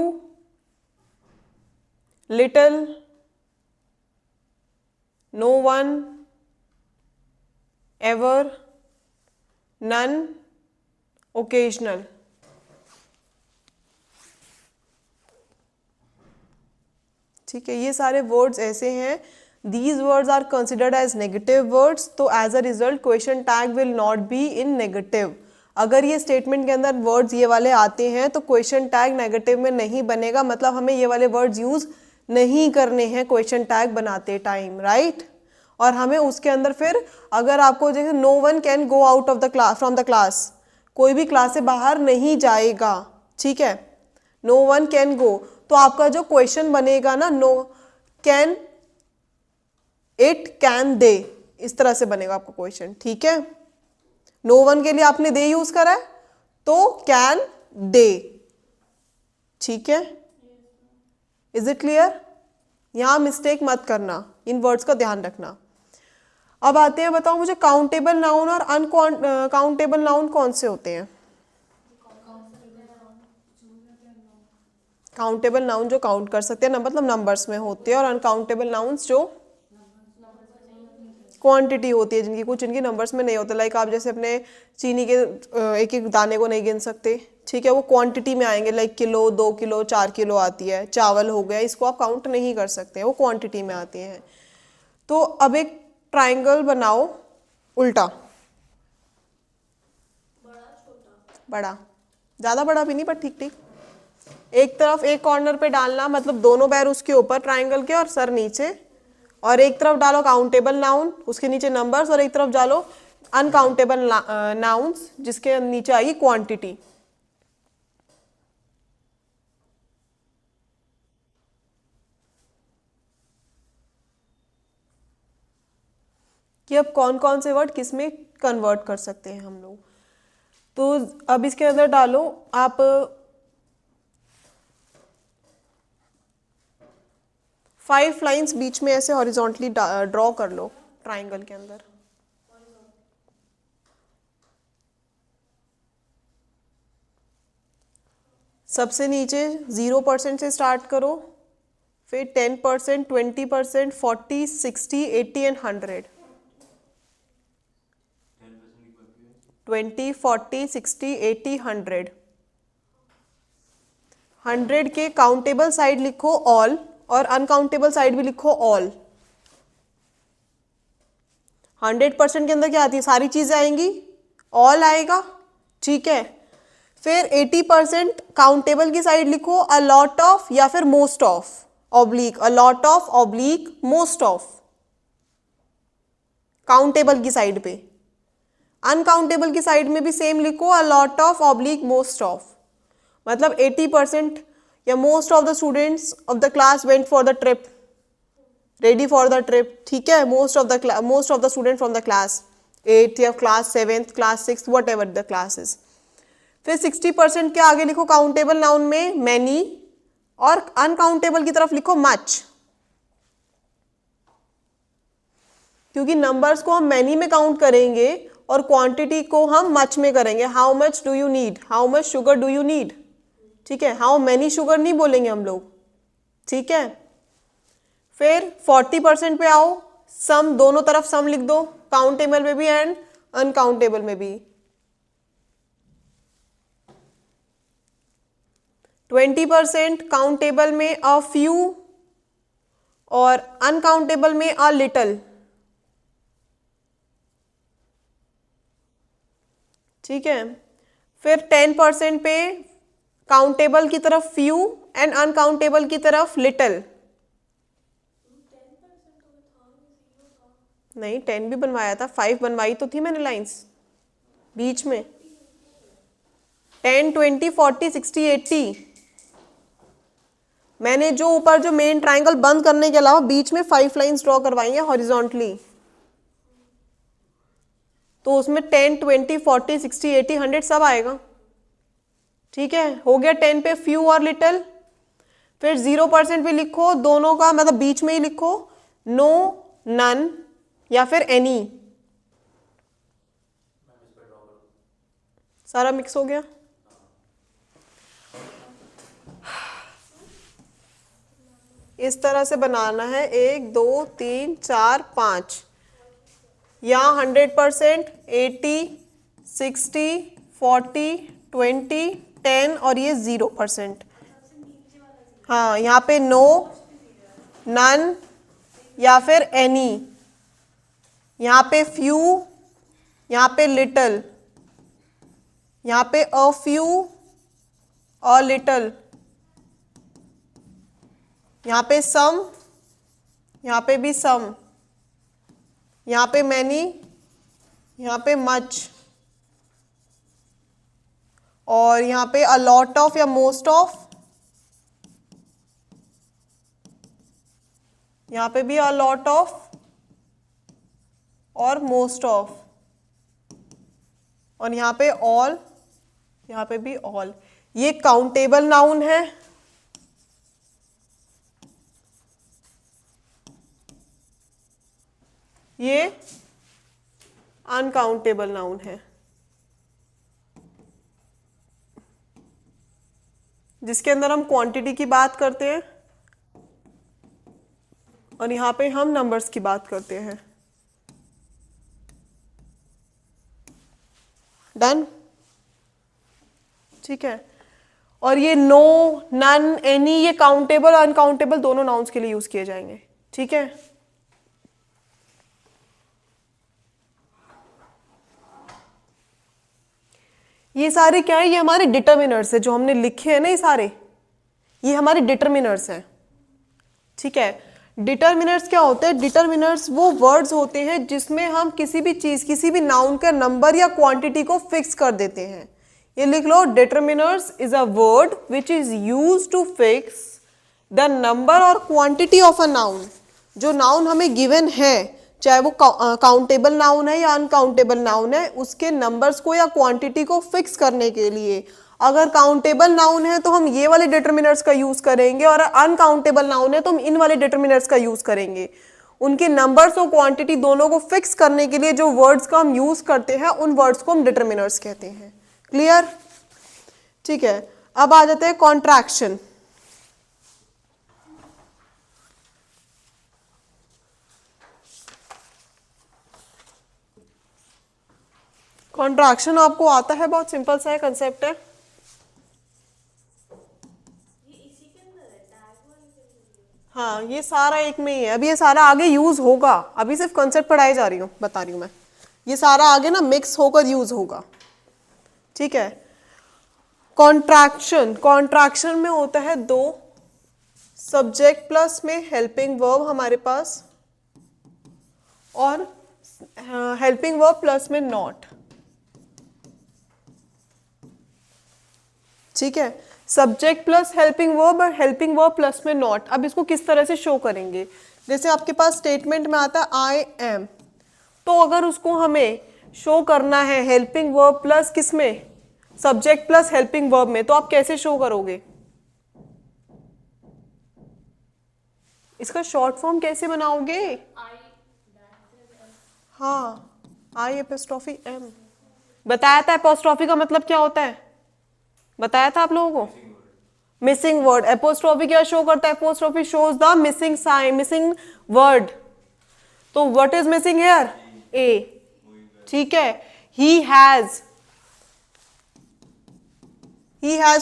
little, no one, ever, none, occasional। ठीक है, ये सारे वर्ड्स ऐसे हैं, these words are considered as negative words, तो as a result question tag will not be in negative. अगर ये statement के अंदर वर्ड्स ये वाले आते हैं तो क्वेश्चन टैग नेगेटिव में नहीं बनेगा, मतलब हमें ये वाले वर्ड्स यूज नहीं करने हैं क्वेश्चन टैग बनाते टाइम, राइट। और हमें उसके अंदर फिर अगर आपको जैसे no one can go out of the class, from the class, कोई भी क्लास से बाहर नहीं जाएगा, ठीक है, नो वन कैन गो, तो आपका जो क्वेश्चन बनेगा ना, नो कैन, इट, कैन, दे, इस तरह से बनेगा आपका क्वेश्चन, ठीक है। नो वन के लिए आपने दे यूज करा है तो कैन, दे, ठीक है। Is it clear? यहां मिस्टेक मत करना, इन वर्ड्स का ध्यान रखना। अब आते हैं, बताओ मुझे काउंटेबल नाउन और अनकाउंटेबल नाउन कौन से होते हैं? काउंटेबल नाउन जो काउंट कर सकते हैं, मतलब नंबर्स में होते हैं, और अनकाउंटेबल नाउन्स जो क्वांटिटी होती है, जिनकी कुछ इनकी नंबर्स में नहीं होते। लाइक आप जैसे अपने चीनी के एक एक दाने को नहीं गिन सकते, ठीक है, वो क्वांटिटी में आएंगे, लाइक किलो, 2 किलो, 4 किलो आती है। चावल हो गया, इसको आप काउंट नहीं कर सकते, वो क्वांटिटी में आती हैं। तो अब एक ट्राइंगल बनाओ उल्टा, बड़ा, ज़्यादा बड़ा भी नहीं पर ठीक ठीक, एक तरफ एक कॉर्नर पे डालना, मतलब दोनों पैर उसके ऊपर ट्राइंगल के और सर नीचे, और एक तरफ डालो काउंटेबल नाउन, उसके नीचे नंबर्स, और एक तरफ डालो अनकाउंटेबल नाउन्स, जिसके नीचे आएगी क्वांटिटी। कि अब कौन कौन से वर्ड किस में कन्वर्ट कर सकते हैं हम लोग। तो अब इसके अंदर डालो आप 5 लाइंस बीच में ऐसे हॉरिजॉन्टली ड्रॉ कर लो ट्राइंगल के अंदर। सबसे नीचे 0% से स्टार्ट करो, फिर 10%, 20%, 40, 60, 80 एंड 100। 20, 40, 60, 80, 100। 100 के काउंटेबल साइड लिखो ऑल, और अनकाउंटेबल साइड भी लिखो ऑल। 100% के अंदर क्या आती है, सारी चीजें आएंगी, ऑल आएगा, ठीक है। फिर 80% काउंटेबल की साइड लिखो अ लॉट ऑफ या फिर most of, oblique, a lot of, oblique, most of, countable की साइड पे। अनकाउंटेबल की साइड में भी सेम लिखो a lot of, oblique, most of. मतलब 80% या most of the students of the class went for the trip, ready for the trip, ठीक है, most of the student from the class 8th या class 7th class 6th what ever the classes. फिर 60% के आगे लिखो countable noun में many, और uncountable की तरफ लिखो मच, क्योंकि नंबर्स को हम मैनी में काउंट करेंगे और क्वांटिटी को हम मच में करेंगे। How much do you need, how much sugar do you need, ठीक है, हाउ मैनी शुगर नहीं बोलेंगे हम लोग, ठीक है। फिर 40% पे आओ, सम, दोनों तरफ सम लिख दो, काउंटेबल में भी एंड अनकाउंटेबल में भी। 20% काउंटेबल में अ फ्यू और अनकाउंटेबल में अ लिटल, ठीक है। फिर 10% पे काउंटेबल की तरफ फ्यू एंड अनकाउंटेबल की तरफ लिटल। नहीं, 10 भी बनवाया था, 5 बनवाई तो थी मैंने लाइंस बीच में, 10, 20, 40, 60, 80। मैंने जो ऊपर जो मेन ट्राइंगल बंद करने के अलावा बीच में 5 लाइंस ड्रॉ करवाई हैं हॉरिजॉन्टली, तो उसमें 10, 20, 40, 60, 80, 100 सब आएगा, ठीक है। हो गया 10 पे फ्यू और लिटिल। फिर 0% पे लिखो दोनों का, मतलब बीच में ही लिखो नो, नन या फिर एनी। सारा मिक्स हो गया। इस तरह से बनाना है 1 2 3 4 5, यहाँ 100%, 80, 60, 40, 20, 10 और ये 0%। हाँ, यहाँ पे नो, नन या फिर एनी, यहाँ पे फ्यू, यहाँ पे लिटल, यहाँ पे अ फ्यू, अ लिटल, यहाँ पे सम, यहाँ पे भी सम, यहाँ पे मैनी, यहाँ पे मच, और यहाँ पे अ लॉट ऑफ या मोस्ट ऑफ, यहाँ पे भी अ लॉट ऑफ और मोस्ट ऑफ, और यहाँ पे ऑल, यहाँ पे भी ऑल। ये काउंटेबल नाउन है, ये अनकाउंटेबल नाउन है, जिसके अंदर हम क्वांटिटी की बात करते हैं और यहाँ पे हम नंबर्स की बात करते हैं। डन, ठीक है। और ये नो, नन, एनी, ये काउंटेबल और अनकाउंटेबल दोनों नाउन्स के लिए यूज किए जाएंगे, ठीक है। ये सारे क्या है, ये हमारे डिटर्मिनर्स है जो हमने लिखे हैं ना, ये सारे ये हमारे डिटर्मिनर्स हैं, ठीक है। डिटर्मिनर्स क्या होते हैं? डिटर्मिनर्स वो वर्ड्स होते हैं जिसमें हम किसी भी चीज, किसी भी नाउन का नंबर या क्वांटिटी को फिक्स कर देते हैं। ये लिख लो, determiners is a word which is used to fix the number और क्वांटिटी ऑफ अ नाउन। जो नाउन हमें गिवन है, चाहे वो काउंटेबल नाउन है या अनकाउंटेबल नाउन है, उसके नंबर्स को या क्वांटिटी को फिक्स करने के लिए अगर काउंटेबल नाउन है तो हम ये वाले डिटर्मिनर्स का यूज करेंगे, और अनकाउंटेबल नाउन है तो हम इन वाले डिटर्मिनर्स का यूज करेंगे। उनके नंबर्स और क्वांटिटी दोनों को फिक्स करने के लिए जो वर्ड्स का हम यूज करते हैं उन वर्ड्स को हम डिटर्मिनर्स कहते हैं। क्लियर? ठीक है, अब आ जाते हैं कॉन्ट्रैक्शन। कॉन्ट्रैक्शन आपको आता है, बहुत सिंपल सा है, कंसेप्ट है। हाँ, ये सारा एक में ही है। अभी ये सारा आगे यूज होगा, अभी सिर्फ कंसेप्ट पढ़ाई जा रही हूँ, बता रही हूँ मैं। ये सारा आगे ना मिक्स होकर यूज होगा, ठीक है। कॉन्ट्रैक्शन, कॉन्ट्रैक्शन में होता है दो, सब्जेक्ट प्लस में हेल्पिंग वर्ब हमारे पास, और हेल्पिंग वर्ब प्लस में नॉट, ठीक है। सब्जेक्ट प्लस हेल्पिंग वर्ब और हेल्पिंग वर्ब प्लस में नॉट। अब इसको किस तरह से शो करेंगे, जैसे आपके पास स्टेटमेंट में आता है आई एम, तो अगर उसको हमें शो करना है हेल्पिंग वर्ब प्लस किस में, सब्जेक्ट प्लस हेल्पिंग वर्ब में, तो आप कैसे शो करोगे, इसका शॉर्ट फॉर्म कैसे बनाओगे? हाँ, आई एपोस्ट्रोफी एम। बताया था एपोस्ट्रोफी का मतलब क्या होता है, बताया था आप लोगों को, मिसिंग वर्ड। एपोस्ट्रोफी क्या शो करता है, apostrophe shows the missing sign, missing word. तो what is missing here, a, ठीक है। ही हैज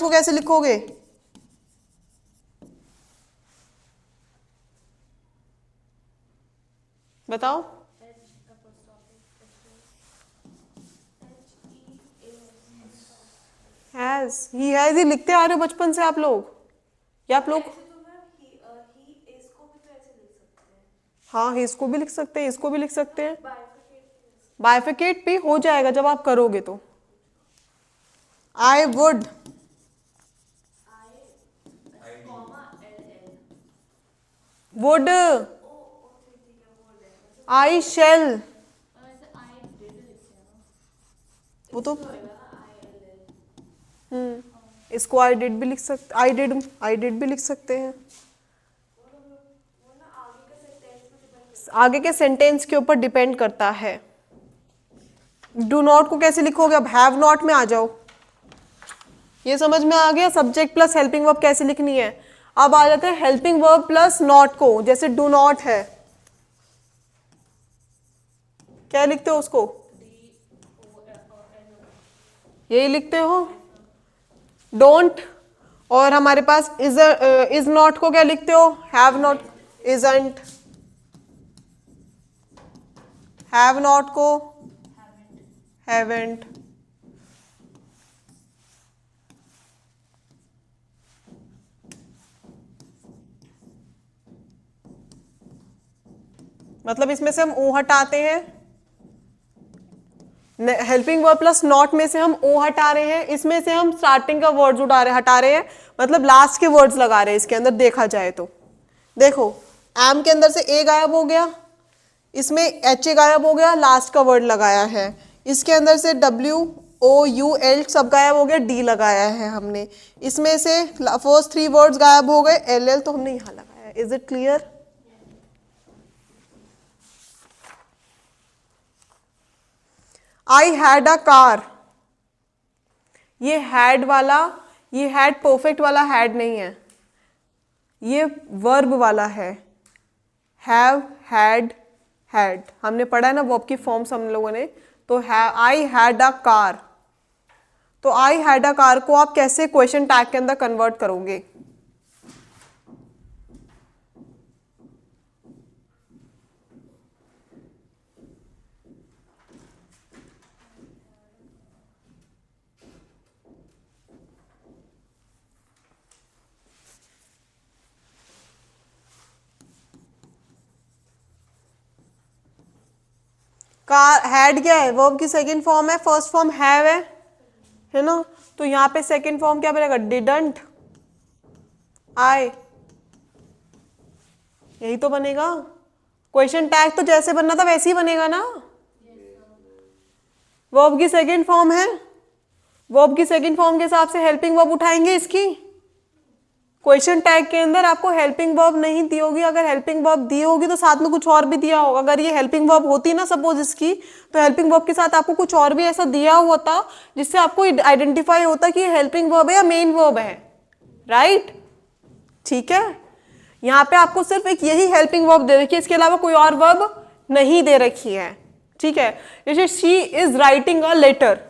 को कैसे लिखोगे, बताओ? हैज, ही हैज ही लिखते आ रहे हो बचपन से आप लोग, या आप लोग? हाँ, ही इसको भी लिख सकते हैं, इसको भी लिख सकते हैं, बाइफिकेट भी हो जाएगा जब आप करोगे तो। I would, would, I shall, वो तो इसको आई डिड भी लिख सकते, आई डिड भी लिख सकते हैं। आगे के सेंटेंस के ऊपर डिपेंड करता है। डू नॉट को कैसे लिखोगे, अब हैव नॉट में आ जाओ, ये समझ में आ गया, सब्जेक्ट प्लस हेल्पिंग वर्ब कैसे लिखनी है। अब आ जाते हैं हेल्पिंग वर्ब प्लस नॉट को, जैसे डू नॉट है, क्या लिखते हो उसको, यही लिखते हो, डोंट। और हमारे पास इज नॉट को क्या लिखते हो, have not, isn't. Have not को हैवेंट। मतलब इसमें से हम ओ हटाते हैं, हेल्पिंग वर्ब प्लस नॉट में से हम ओ हटा रहे हैं, इसमें से हम स्टार्टिंग का वर्ड्स हटा रहे हैं, मतलब लास्ट के वर्ड्स लगा रहे हैं इसके अंदर। देखा जाए तो देखो, एम के अंदर से ए गायब हो गया, इसमें एच ए गायब हो गया, लास्ट का वर्ड लगाया है। इसके अंदर से डब्ल्यू ओ यू एल सब गायब हो गया, डी लगाया है हमने। इसमें से फर्स्ट 3 वर्ड्स गायब हो गए, एल एल तो हमने यहाँ लगाया। Is it clear? I had a car, ये हैड वाला, ये हैड परफेक्ट वाला हैड नहीं है, ये वर्ब वाला है। हैव, हैड, हैड हमने पढ़ा है ना वर्ब की फॉर्म्स हम लोगों ने। तो आई हैड अ कार, तो आई हैड अ कार को आप कैसे क्वेश्चन टैग के अंदर कन्वर्ट करोगे? कार, हैड क्या है, वर्ब की सेकंड फॉर्म है, फर्स्ट फॉर्म हैव है ना। तो यहाँ पे सेकंड फॉर्म क्या बनेगा, डिडंट आई, यही तो बनेगा। क्वेश्चन टैग तो जैसे बनना था वैसे ही बनेगा ना। वर्ब की सेकंड फॉर्म है, वर्ब की सेकंड फॉर्म के हिसाब से हेल्पिंग वर्ब उठाएंगे इसकी। क्वेश्चन टैग के अंदर आपको हेल्पिंग वर्ब नहीं दी होगी, अगर हेल्पिंग वर्ब दी होगी तो साथ में कुछ और भी दिया होगा। अगर ये हेल्पिंग वर्ब होती ना सपोज इसकी, तो हेल्पिंग वर्ब के साथ आपको कुछ और भी ऐसा दिया होता जिससे आपको आइडेंटिफाई होता कि ये हेल्पिंग वर्ब है या मेन वर्ब है, राइट? ठीक है, यहाँ पे आपको सिर्फ एक यही हेल्पिंग वर्ब दे रखी है, इसके अलावा कोई और वर्ब नहीं दे रखी है। ठीक है, जैसे she is writing a letter,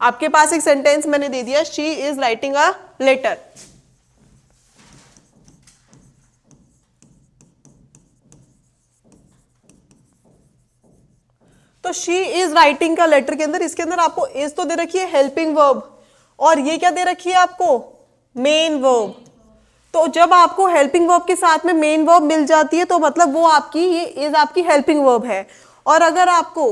आपके पास एक सेंटेंस मैंने दे दिया, she is writing a letter. तो शी इज राइटिंग का लेटर के अंदर, इसके अंदर आपको इज तो दे रखी है हेल्पिंग वर्ब, और ये क्या दे रखी है आपको, मेन वर्ब। तो जब आपको हेल्पिंग वर्ब के साथ में मेन वर्ब मिल जाती है तो मतलब वो आपकी, ये इज आपकी हेल्पिंग वर्ब है। और अगर आपको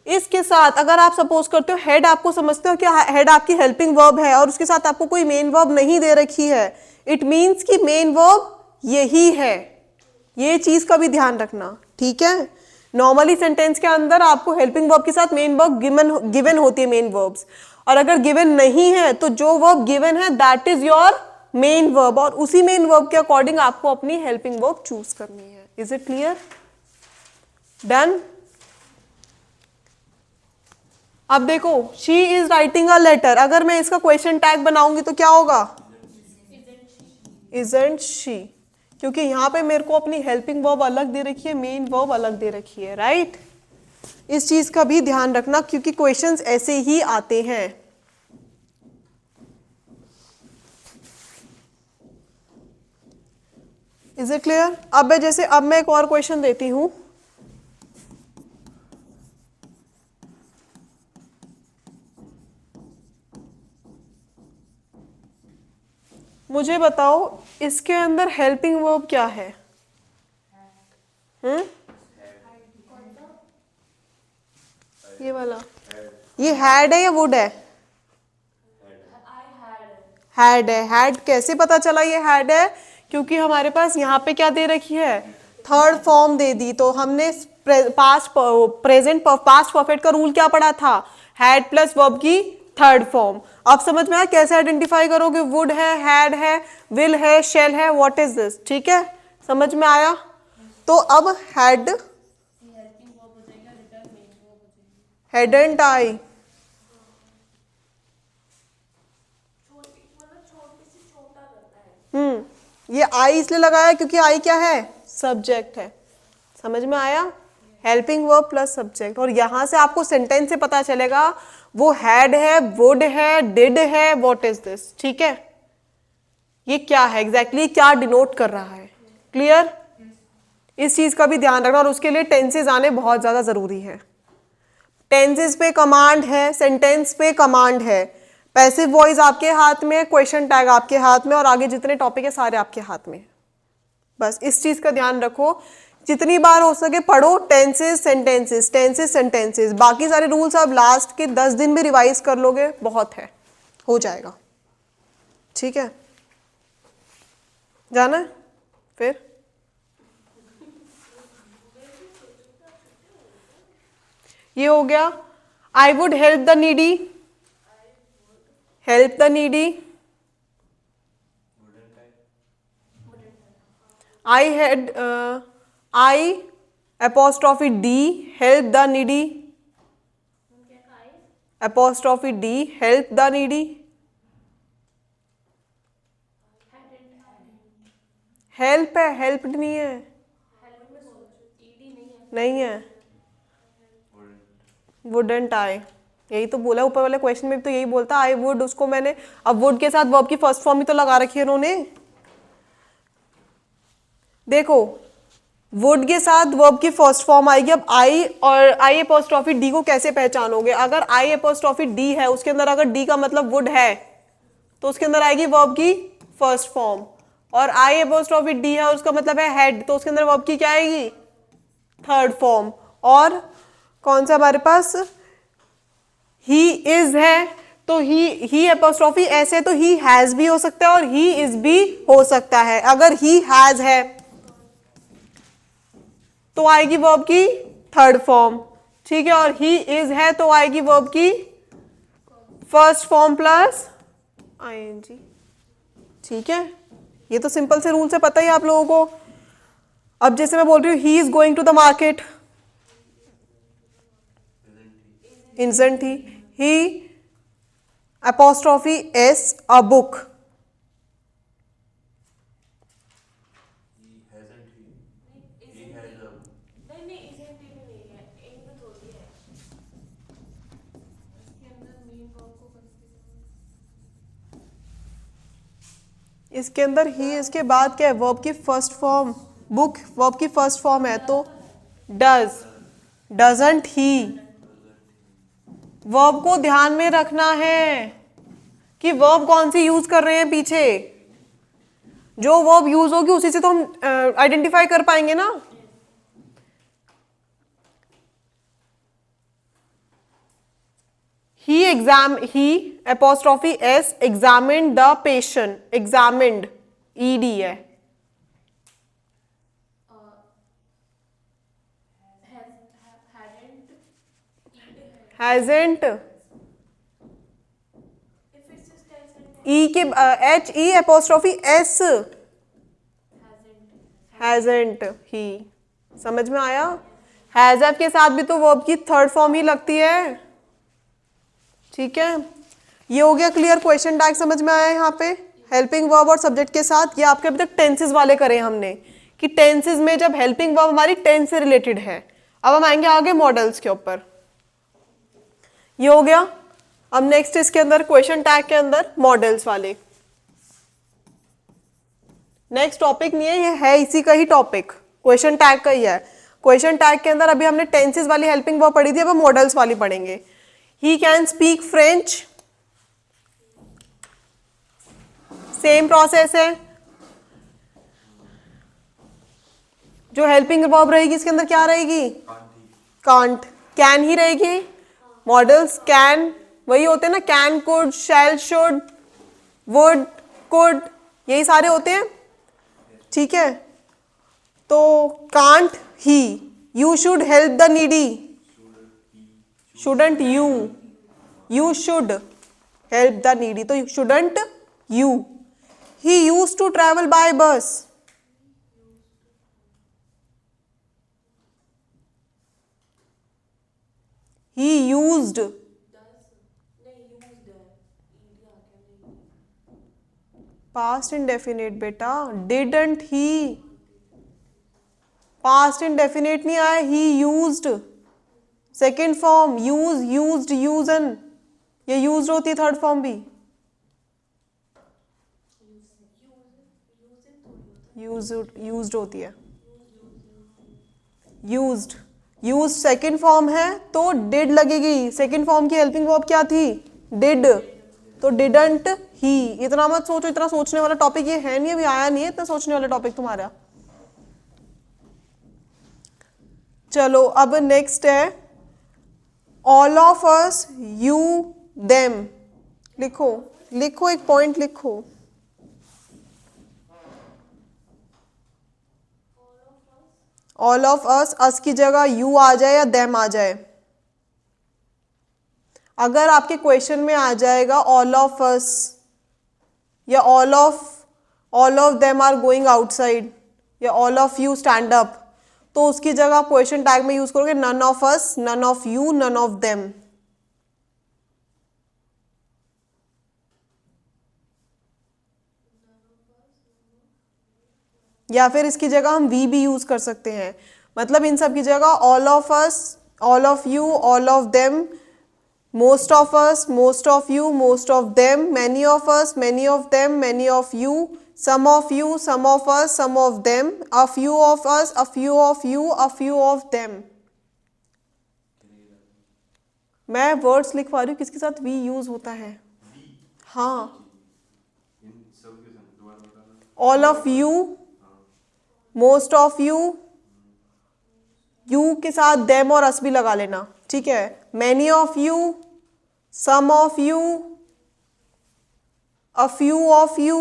इसके साथ अगर आप सपोज करते हो हेड, आपको समझते हो कि हेड आपकी हेल्पिंग वर्ब है और उसके साथ आपको कोई मेन वर्ब नहीं दे रखी है, इट मीन्स कि मेन वर्ब यही है। ये चीज का भी ध्यान रखना, ठीक है। नॉर्मली सेंटेंस के अंदर आपको हेल्पिंग वर्ब के साथ मेन वर्ब गिवन होती है, मेन वर्ब्स, और अगर गिवन नहीं है तो जो वर्ब गिवन है that is your main verb, और उसी मेन वर्ब के अकॉर्डिंग आपको अपनी हेल्पिंग वर्ब चूज करनी है। Is it clear? डन। अब देखो, she is writing a letter, अगर मैं इसका क्वेश्चन टैग बनाऊंगी तो क्या होगा? इजंट शी, क्योंकि यहां पे मेरे को अपनी हेल्पिंग वर्ब अलग दे रखी है, मेन वर्ब अलग दे रखी है, राइट। इस चीज का भी ध्यान रखना क्योंकि क्वेश्चंस ऐसे ही आते हैं। Is it clear? अब मैं एक और क्वेश्चन देती हूं। मुझे बताओ इसके अंदर हेल्पिंग वर्ब क्या है? ये वाला, ये हैड है या वुड है? हैड है। हैड कैसे पता चला ये हैड है? क्योंकि हमारे पास यहाँ पे क्या दे रखी है? थर्ड फॉर्म दे दी। तो हमने पास्ट परफेक्ट का रूल क्या पढ़ा था? हैड प्लस वर्ब की थर्ड फॉर्म। अब समझ में आया कैसे आइडेंटिफाई करोगे? वुड है, हैड है, विल है, शेल है, व्हाट इज दिस? ठीक है, समझ में आया? तो अब हैड, हैडंट आई, ये आई इसलिए लगाया क्योंकि आई क्या है? सब्जेक्ट है। समझ में आया? Helping verb plus subject. और यहां से आपको सेंटेंस से पता चलेगा वो हैड है, वुड है, डिड है, व्हाट इज दिस? ठीक है, ये क्या है एग्जैक्टली, क्या डिनोट कर रहा है? क्लियर? इस चीज का भी ध्यान रखना, और उसके लिए टेंसेज आने बहुत ज्यादा जरूरी है। टेंसेज पे कमांड है, सेंटेंस पे कमांड है, पैसिव वॉइस आपके हाथ में, क्वेश्चन टैग आपके हाथ में, और आगे जितने टॉपिक है सारे आपके हाथ में। बस इस चीज का ध्यान रखो, जितनी बार हो सके पढ़ो टेंसेस सेंटेंसेस, टेंसेस सेंटेंसेस। बाकी सारे रूल्स आप लास्ट के 10 दिन में रिवाइज कर लोगे, बहुत है, हो जाएगा। ठीक है, जाना है फिर? ये हो गया। I would help the needy, help the needy. I had, I apostrophe D, help the needy, apostrophe D, help the needy, help है, हेल्प नहीं है, नहीं है, वुडंट आई, यही तो बोला ऊपर वाले क्वेश्चन में भी, तो यही बोलता आई वुड, उसको मैंने, अब वुड के साथ वर्ब की फर्स्ट फॉर्म ही तो लगा रखी है उन्होंने। देखो वुड के साथ वर्ब की फर्स्ट फॉर्म आएगी। अब आई और आई एपोस्ट्रॉफी डी को कैसे पहचानोगे? अगर आई एपोस्ट्रॉफी डी है, उसके अंदर अगर डी का मतलब वुड है तो उसके अंदर आएगी वर्ब की फर्स्ट फॉर्म, और आई एपोस्ट्रॉफी डी है उसका मतलब है हेड, तो उसके अंदर वर्ब की क्या आएगी? Third form. और कौन सा हमारे पास? ही इज है, तो ही एपोस्ट्रॉफी एस है, तो ही हैज भी हो सकता है और ही इज भी हो सकता है। अगर ही हैज है तो आएगी वर्ब की थर्ड फॉर्म, ठीक है, और ही इज है तो आएगी वर्ब की फर्स्ट फॉर्म प्लस आईएनजी। ठीक है, ये तो सिंपल से रूल से पता ही आप लोगों को। अब जैसे मैं बोल रही हूँ he is going to the market, isn't he apostrophe S a book, इसके अंदर ही, इसके बाद क्या है? वर्ब की फर्स्ट फॉर्म, बुक वर्ब की फर्स्ट फॉर्म है तो डज, डजंट ही। वर्ब को ध्यान में रखना है कि वर्ब कौन सी यूज कर रहे हैं पीछे, जो वर्ब यूज होगी उसी से तो हम आइडेंटिफाई कर पाएंगे ना। he apostrophe s examined the patient. Examined ed है. Hasn't If it's just text and e के h e apostrophe s hasn't he. समझ में आया? हैज हैव के साथ भी तो वर्ब की थर्ड फॉर्म ही लगती है. ठीक है, ये हो गया क्लियर. क्वेश्चन टैग समझ में आया यहाँ पे हेल्पिंग वर्ब और सब्जेक्ट के साथ. ये आपके अभी तक टेंसेस वाले करे हमने कि टेंसेस में जब हेल्पिंग वर्ब हमारी टेंस से रिलेटेड है. अब हम आएंगे आगे मॉडल्स के ऊपर. ये हो गया. अब नेक्स्ट इसके अंदर क्वेश्चन टैग के अंदर मॉडल्स वाले. नेक्स्ट टॉपिक नहीं है, ये है इसी का ही टॉपिक, क्वेश्चन टैग का ही है. क्वेश्चन टैग के अंदर अभी हमने टेंसेस वाली हेल्पिंग वर्ब पढ़ी थी, अब हम मॉडल्स वाली पढ़ेंगे. He can speak French, same process है. जो हेल्पिंग वर्ब रहेगी इसके अंदर क्या रहेगी? कांट. कैन ही रहेगी. मॉडल्स कैन वही होते हैं ना, can, could, shall, should, would, could, यही सारे होते हैं. ठीक है, तो can't he. You should help the needy. Shouldn't you. You should help the needy, तो shouldn't you. He used to travel by bus. He used. Past indefinite बेटा. Didn't he. Past indefinite नहीं आया, he used. Second form use, used, यूजन. ये used होती है third form भी. Used होती है. यूज्ड. यूज सेकेंड फॉर्म है तो डिड लगेगी. सेकेंड फॉर्म की हेल्पिंग वर्ब क्या थी? डिड. तो डिडंट ही. इतना मत सोचो, इतना सोचने वाला टॉपिक ये है नहीं, अभी आया नहीं है इतना सोचने वाला टॉपिक तुम्हारा. चलो अब नेक्स्ट है all of us, you, them. लिखो लिखो, एक पॉइंट लिखो. ऑल ऑफ अस की जगह यू आ जाए या देम आ जाए. अगर आपके क्वेश्चन में आ जाएगा ऑल ऑफ अस या all of them are going outside या all of you stand up, तो उसकी जगह आप क्वेश्चन टैग में यूज करोगे none of us, none of you, none of them. या फिर इसकी जगह हम वी भी यूज कर सकते हैं. मतलब इन सब की जगह all of us, all of you, all of them, most of us, most of you, most of them, many of us, many of them, many of you, some of you, some of us, some of them, a few of us, a few of you, a few of them. मैं words लिखवा रही हूँ किसके साथ we use होता है. हाँ, all of you, most of you, you के साथ देम और अस भी लगा लेना. ठीक है, many of you, some of you, a few of you,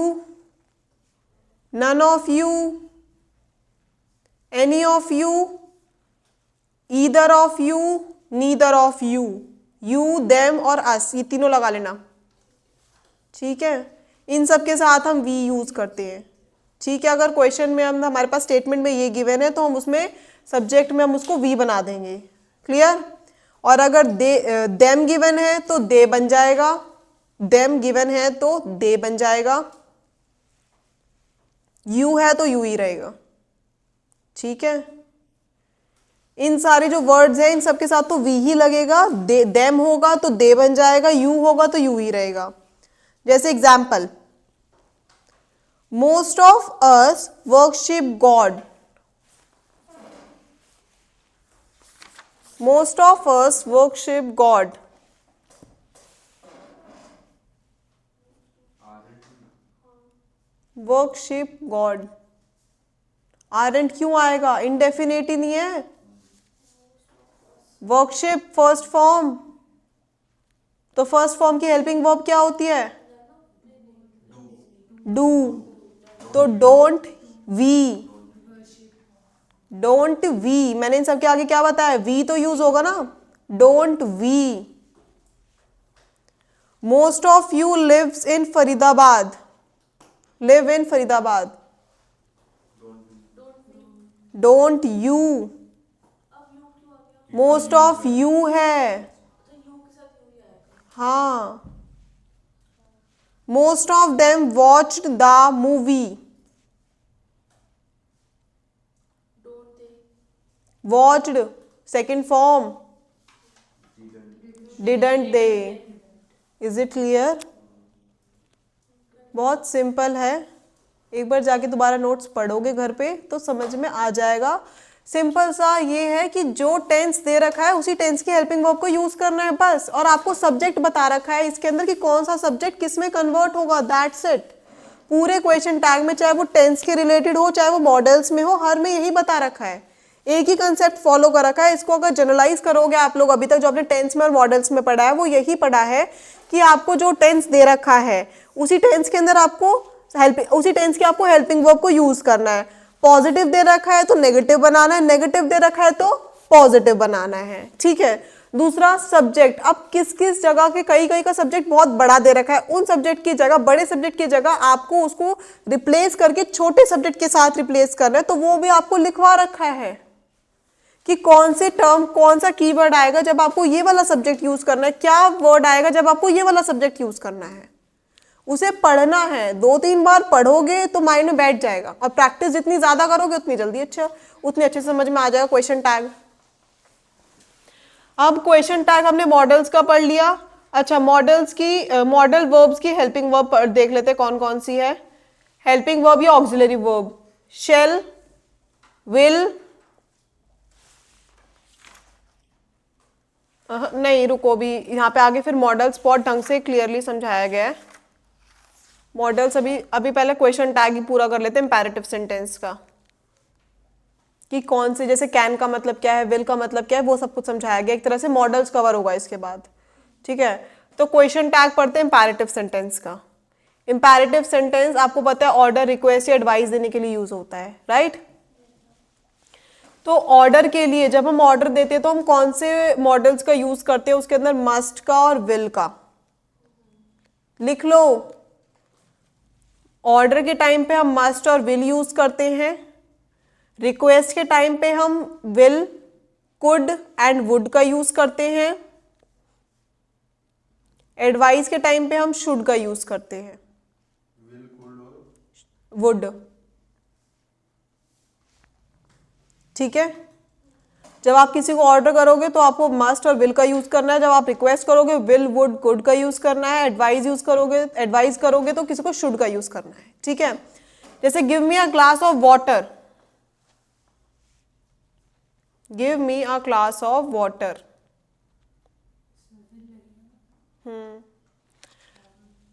none of you, any of you, either of you, neither of you, you, them और us, ये तीनों लगा लेना. ठीक है, इन सब के साथ हम वी यूज करते हैं. ठीक है, अगर क्वेश्चन में हम हमारे पास स्टेटमेंट में ये गिवन है तो हम उसमें सब्जेक्ट में हम उसको वी बना देंगे. क्लियर. और अगर देम गिवन है तो दे बन जाएगा. देम गिवन है तो दे बन जाएगा. यू है तो यू ही रहेगा. ठीक है, इन सारे जो वर्ड्स हैं इन सब के साथ तो वी ही लगेगा. देम होगा तो दे बन जाएगा, यू होगा तो यू ही रहेगा. जैसे example, most of us worship God. Most of us worship God. Worship God. Aren't क्यों आएगा? Indefinite ही नहीं है. Worship फर्स्ट फॉर्म, तो फर्स्ट फॉर्म की हेल्पिंग वर्ब क्या होती है? डू। तो डोंट वी, डोंट वी, मैंने इन सब के आगे क्या बताया? वी तो यूज होगा ना, don't we. Most of you lives in Faridabad, live in Faridabad, don't you, most of you है, हाँ। Most of them watched the movie, watched second form, didn't they. Is it clear? बहुत सिंपल है, एक बार जाके दोबारा नोट्स पढ़ोगे घर पे तो समझ में आ जाएगा। सिंपल सा ये है कि जो टेंस दे रखा है उसी टेंस की हेल्पिंग वर्ब को यूज करना है बस, और आपको सब्जेक्ट बता रखा है इसके अंदर कि कौन सा सब्जेक्ट किस में कन्वर्ट होगा, दैट्स इट। पूरे क्वेश्चन टैग में चाहे वो टेंस के रिलेटेड हो चाहे वो मॉडल्स में हो, हर में यही बता रखा है, एक ही कंसेप्ट फॉलो कर रखा है। इसको अगर जनरलाइज करोगे आप लोग, अभी तक जो आपने टेंस में और मॉडल्स में पढ़ा है वो यही पढ़ा है कि आपको जो टेंस दे रखा है उसी टेंस के अंदर आपको उसी टेंस की आपको हेल्पिंग वर्ब को यूज करना है। पॉजिटिव दे रखा है तो नेगेटिव बनाना है, नेगेटिव दे रखा है तो पॉजिटिव बनाना है, ठीक है। दूसरा सब्जेक्ट, अब किस किस जगह के, कई कई का सब्जेक्ट बहुत बड़ा दे रखा है, उन सब्जेक्ट की जगह, बड़े सब्जेक्ट की जगह आपको उसको रिप्लेस करके छोटे सब्जेक्ट के साथ रिप्लेस करना है, तो वो भी आपको लिखवा रखा है कि कौन से टर्म, कौन सा कीवर्ड आएगा जब आपको ये वाला सब्जेक्ट यूज करना है, क्या वर्ड आएगा जब आपको ये वाला सब्जेक्ट यूज करना है। उसे पढ़ना है, 2-3 बार पढ़ोगे तो माइंड में बैठ जाएगा, और प्रैक्टिस जितनी ज्यादा करोगे उतनी जल्दी उतने अच्छे समझ में आ जाएगा क्वेश्चन टैग। अब क्वेश्चन टैग हमने मॉडल्स का पढ़ लिया। अच्छा, मॉडल्स की मॉडल वर्ब्स की हेल्पिंग वर्ब देख लेते हैं कौन कौन सी है। हेल्पिंग वर्ब या ऑक्सिलरी वर्ब, शेल, विल, नहीं रुको, भी यहाँ पे आगे फिर मॉडल्स बहुत ढंग से क्लियरली समझाया गया है। मॉडल्स अभी पहले क्वेश्चन टैग ही पूरा कर लेते हैं इंपैरेटिव सेंटेंस का, कि कौन से, जैसे कैन का मतलब क्या है, विल का मतलब क्या है, वो सब कुछ समझाया गया। एक तरह से मॉडल्स कवर होगा इसके बाद, ठीक है। तो क्वेश्चन टैग पढ़ते हैं इंपैरेटिव सेंटेंस का। इंपैरेटिव सेंटेंस आपको पता है ऑर्डर, रिक्वेस्ट या एडवाइस देने के लिए यूज होता है, राइट। तो ऑर्डर के लिए जब हम ऑर्डर देते हैं तो हम कौन से मॉडल्स का यूज करते हैं, उसके अंदर मस्ट का और विल का। लिख लो, ऑर्डर के टाइम पे हम मस्ट और विल यूज करते हैं, रिक्वेस्ट के टाइम पे हम विल, कुड एंड वुड का यूज करते हैं, एडवाइस के टाइम पे हम शुड का यूज करते हैं, वुड, ठीक है। जब आप किसी को ऑर्डर करोगे तो आपको मस्ट और विल का यूज करना है, जब आप रिक्वेस्ट करोगे विल, वुड, कुड का यूज करना है, एडवाइस करोगे तो किसी को शुड का यूज करना है, ठीक है। जैसे give me a glass of water, give me a glass of water,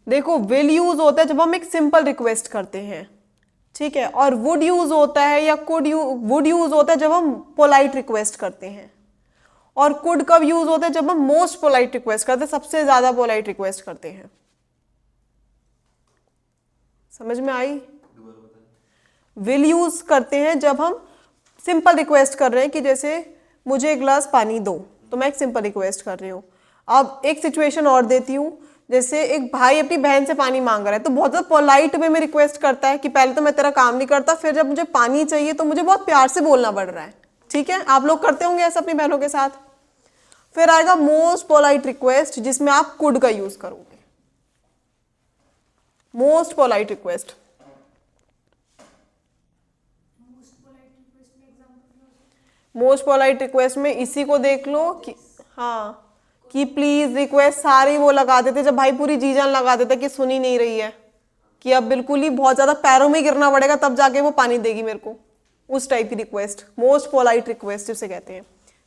देखो विल यूज होता है जब हम एक सिंपल रिक्वेस्ट करते हैं, ठीक है, और वुड यूज होता है या वुड यूज होता है जब हम पोलाइट रिक्वेस्ट करते हैं, और कुड कब यूज होता है जब हम मोस्ट पोलाइट रिक्वेस्ट करते हैं, सबसे ज्यादा पोलाइट रिक्वेस्ट करते हैं। समझ में आई? विल यूज करते हैं जब हम सिंपल रिक्वेस्ट कर रहे हैं कि जैसे मुझे एक गिलास पानी दो, तो मैं एक सिंपल रिक्वेस्ट कर रही हूँ। अब एक सिचुएशन और देती हूँ, जैसे एक भाई अपनी बहन से पानी मांग रहा है, तो बहुत ज़्यादा पोलाइट वे में रिक्वेस्ट करता है कि पहले तो मैं तेरा काम नहीं करता, फिर जब मुझे पानी चाहिए तो मुझे बहुत प्यार से बोलना पड़ रहा है, ठीक है। आप लोग करते होंगे ऐसा अपनी बहनों के साथ। फिर आएगा मोस्ट पोलाइट रिक्वेस्ट, जिसमें आप कुड का यूज करोगे, most polite request. Most polite request में इसी को देख लो कि हाँ, कि प्लीज रिक्वेस्ट सारी वो लगा देते, जब भाई पूरी जी जान लगा देते कि सुनी नहीं रही है, कि अब बिल्कुल ही बहुत ज्यादा पैरों में गिरना पड़ेगा तब जाके वो पानी देगी मेरे को, उस टाइप की रिक्वेस्ट मोस्ट पोलाइट रिक्वेस्ट जिसे कहते हैं,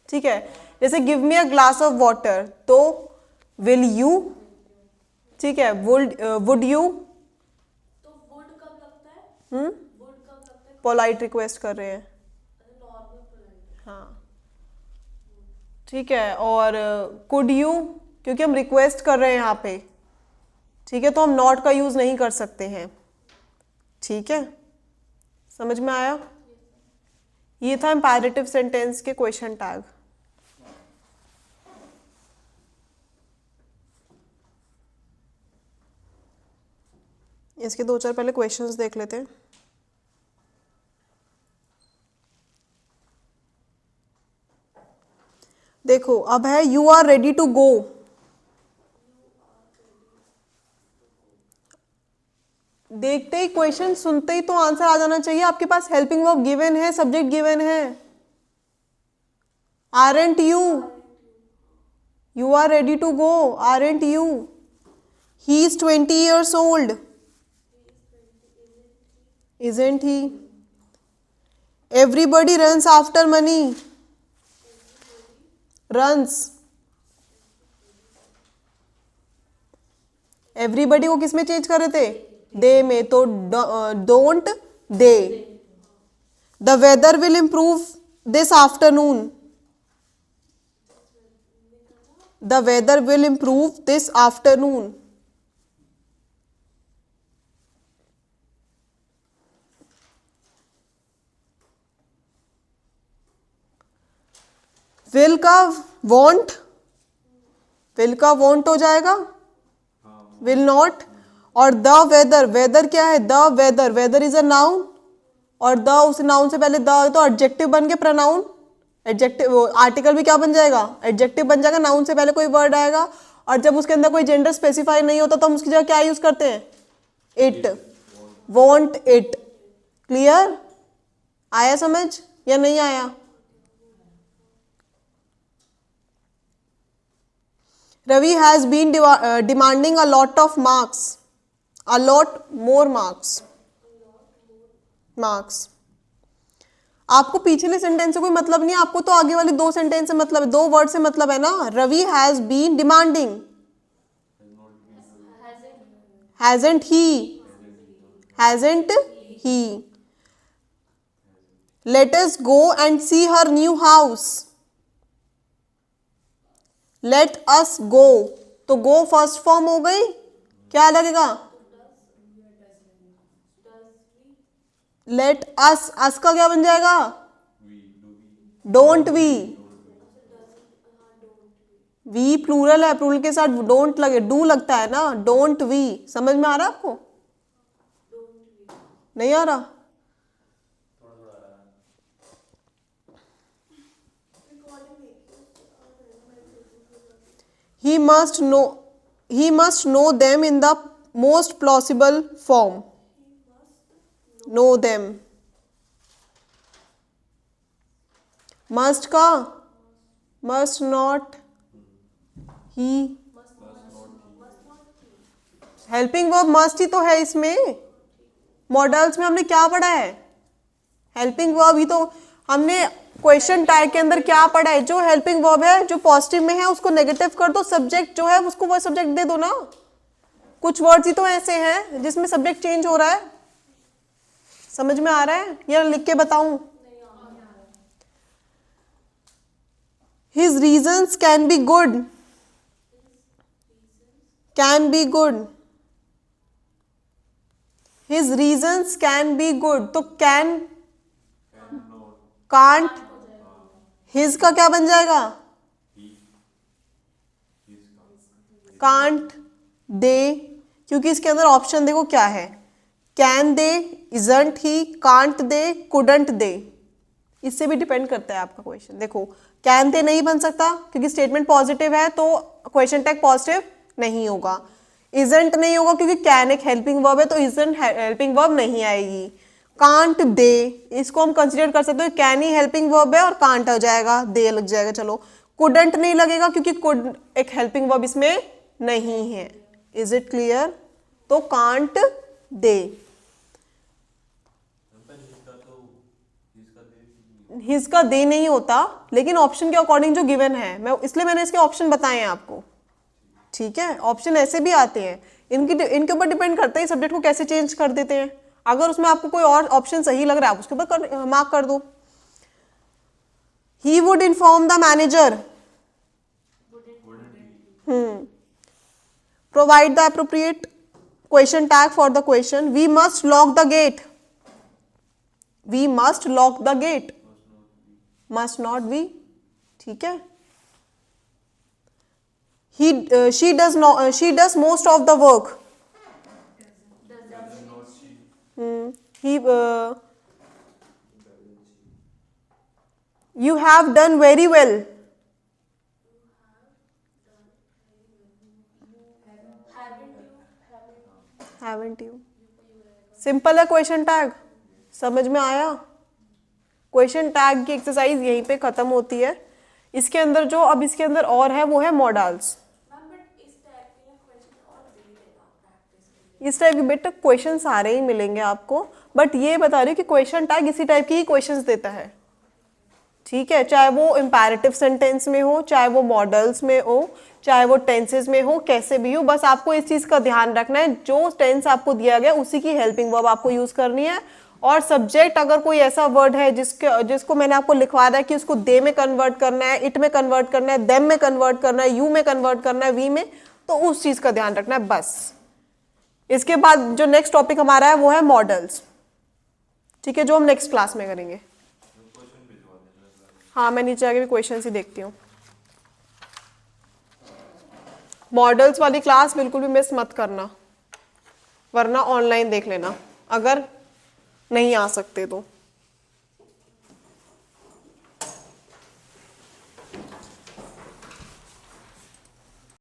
ठीक है। जैसे give me a glass of water, तो विल यू, ठीक है, वुड यू, तो वुड कब लगता है? वुड कब लगता है? पोलाइट रिक्वेस्ट कर रहे हैं, नॉर्मल पोलाइट। हाँ, ठीक है। और कुड यू, क्योंकि हम रिक्वेस्ट कर रहे हैं यहाँ पे, ठीक है, तो हम नॉट का यूज नहीं कर सकते हैं, ठीक है, समझ में आया? ये था इम्पेरेटिव सेंटेंस के क्वेश्चन टैग। इसके 2-4 पहले क्वेश्चंस देख लेते हैं। देखो अब है you are ready to go. देखते ही क्वेश्चन सुनते ही तो आंसर आ जाना चाहिए। आपके पास हेल्पिंग वर्ब गिवन है, सब्जेक्ट गिवन है। Aren't you, you are ready to go, aren't you. He is 20 years old, isn't he? Everybody runs after money, runs। Everybody को किस में चेंज कर रहे थे? दे में, तो don't they. The weather will improve this afternoon, the weather will improve this afternoon. Will का won't, will का वॉन्ट हो जाएगा, विल नॉट। और द वेदर, वेदर क्या है? The weather, weather is a noun, और द उस नाउन से पहले द तो एडजेक्टिव बन के प्रनाउन। एडजेक्टिव आर्टिकल भी क्या बन जाएगा? एडजेक्टिव बन जाएगा। नाउन से पहले कोई वर्ड आएगा, और जब उसके अंदर कोई जेंडर स्पेसिफाई नहीं होता तो हम उसकी जगह क्या यूज करते हैं? It, want it. क्लियर? आया समझ या नहीं आया? Ravi has been demanding a lot of marks, a lot more marks, marks। आपको पिछले सेंटेंस से कोई मतलब नहीं है, आपको तो आगे वाले 2 सेंटेंस से मतलब है, 2 वर्ड से मतलब है ना। Ravi has been demanding, hasn't he, hasn't he। Let us go and see her new house, let us go, तो गो फर्स्ट फॉर्म हो गई, क्या लगेगा? लेट अस का क्या बन जाएगा? डोंट वी, वी प्लूरल है, प्लूरल के साथ डोंट लगे, डू लगता है ना, डोंट वी। समझ में आ रहा है आपको? नहीं आ रहा? He must know them in the most plausible form, know them। must का must not, he, helping verb must he तो है इसमें। मॉडल्स में हमने क्या पढ़ा है? हेल्पिंग वर्ब ही तो हमने क्वेश्चन टैग के अंदर क्या पढ़ा है? जो हेल्पिंग वर्ब है जो पॉजिटिव में है उसको नेगेटिव कर दो, सब्जेक्ट जो है उसको वो सब्जेक्ट दे दो ना। कुछ वर्ड्स ही तो ऐसे हैं जिसमें सब्जेक्ट चेंज हो रहा है। समझ में आ रहा है या लिख के बताऊं? His reasons can be good, can be good, his reasons can be good, तो कैन, कांट, हिज का क्या बन जाएगा? कांट दे, क्योंकि इसके अंदर ऑप्शन देखो क्या है, can they, isn't he, can't they, couldn't they. इससे भी डिपेंड करता है आपका क्वेश्चन। देखो कैन दे नहीं बन सकता क्योंकि स्टेटमेंट पॉजिटिव है तो क्वेश्चन टैग पॉजिटिव नहीं होगा। इजंट नहीं होगा क्योंकि कैन एक हेल्पिंग वर्ब है तो इजंट हेल्पिंग वर्ब नहीं आएगी। कांट दे, इसको हम कंसीडर कर सकते हो कैन ही हेल्पिंग वर्ब है और कांट हो जाएगा, दे लग जाएगा। चलो कुडंट नहीं लगेगा क्योंकि कुड एक हेल्पिंग वर्ब इसमें नहीं है। Is it clear? तो कांट दे, हिज का दे नहीं होता लेकिन ऑप्शन के अकॉर्डिंग जो गिवन है, मैं इसलिए मैंने इसके ऑप्शन बताए हैं आपको। ठीक है, ऑप्शन ऐसे भी आते हैं, इनके ऊपर डिपेंड करता है सब्जेक्ट को कैसे चेंज कर देते हैं। अगर उसमें आपको कोई और ऑप्शन सही लग रहा है आप उसके ऊपर मार्क कर दो। He would inform the manager, Provide the appropriate question tag for the question. We must lock the gate. We must lock the gate. Must not be. ठीक है. She does most of the work. You have done very well. Haven't you? Simple है question tag. समझ में आया? Question tag की exercise यहीं पे खत्म होती है. इसके अंदर जो अब इसके अंदर और है वो है मॉडल्स. इस टाइप के बेटा क्वेश्चन सारे ही मिलेंगे आपको, बट ये बता रही हूँ कि क्वेश्चन टैग इसी टाइप की ही क्वेश्चंस देता है. ठीक है, चाहे वो इम्पैरेटिव सेंटेंस में हो, चाहे वो मॉडल्स में हो, चाहे वो टेंसेस में हो, कैसे भी हो, बस आपको इस चीज़ का ध्यान रखना है जो टेंस आपको दिया गया उसी की हेल्पिंग वर्ब आपको यूज़ करनी है. और सब्जेक्ट अगर कोई ऐसा वर्ड है जिसको मैंने आपको लिखवा रहा है कि उसको दे में कन्वर्ट करना है, इट में कन्वर्ट करना है, देम में कन्वर्ट करना है, यू में कन्वर्ट करना है, वी में, तो उस चीज़ का ध्यान रखना है बस. इसके बाद जो नेक्स्ट टॉपिक हमारा है वो है मॉडल्स. ठीक है, जो हम नेक्स्ट क्लास में करेंगे. हाँ, मैं नीचे आके भी क्वेश्चंस ही देखती हूँ. मॉडल्स वाली क्लास बिल्कुल भी मिस मत करना, वरना ऑनलाइन देख लेना अगर नहीं आ सकते तो.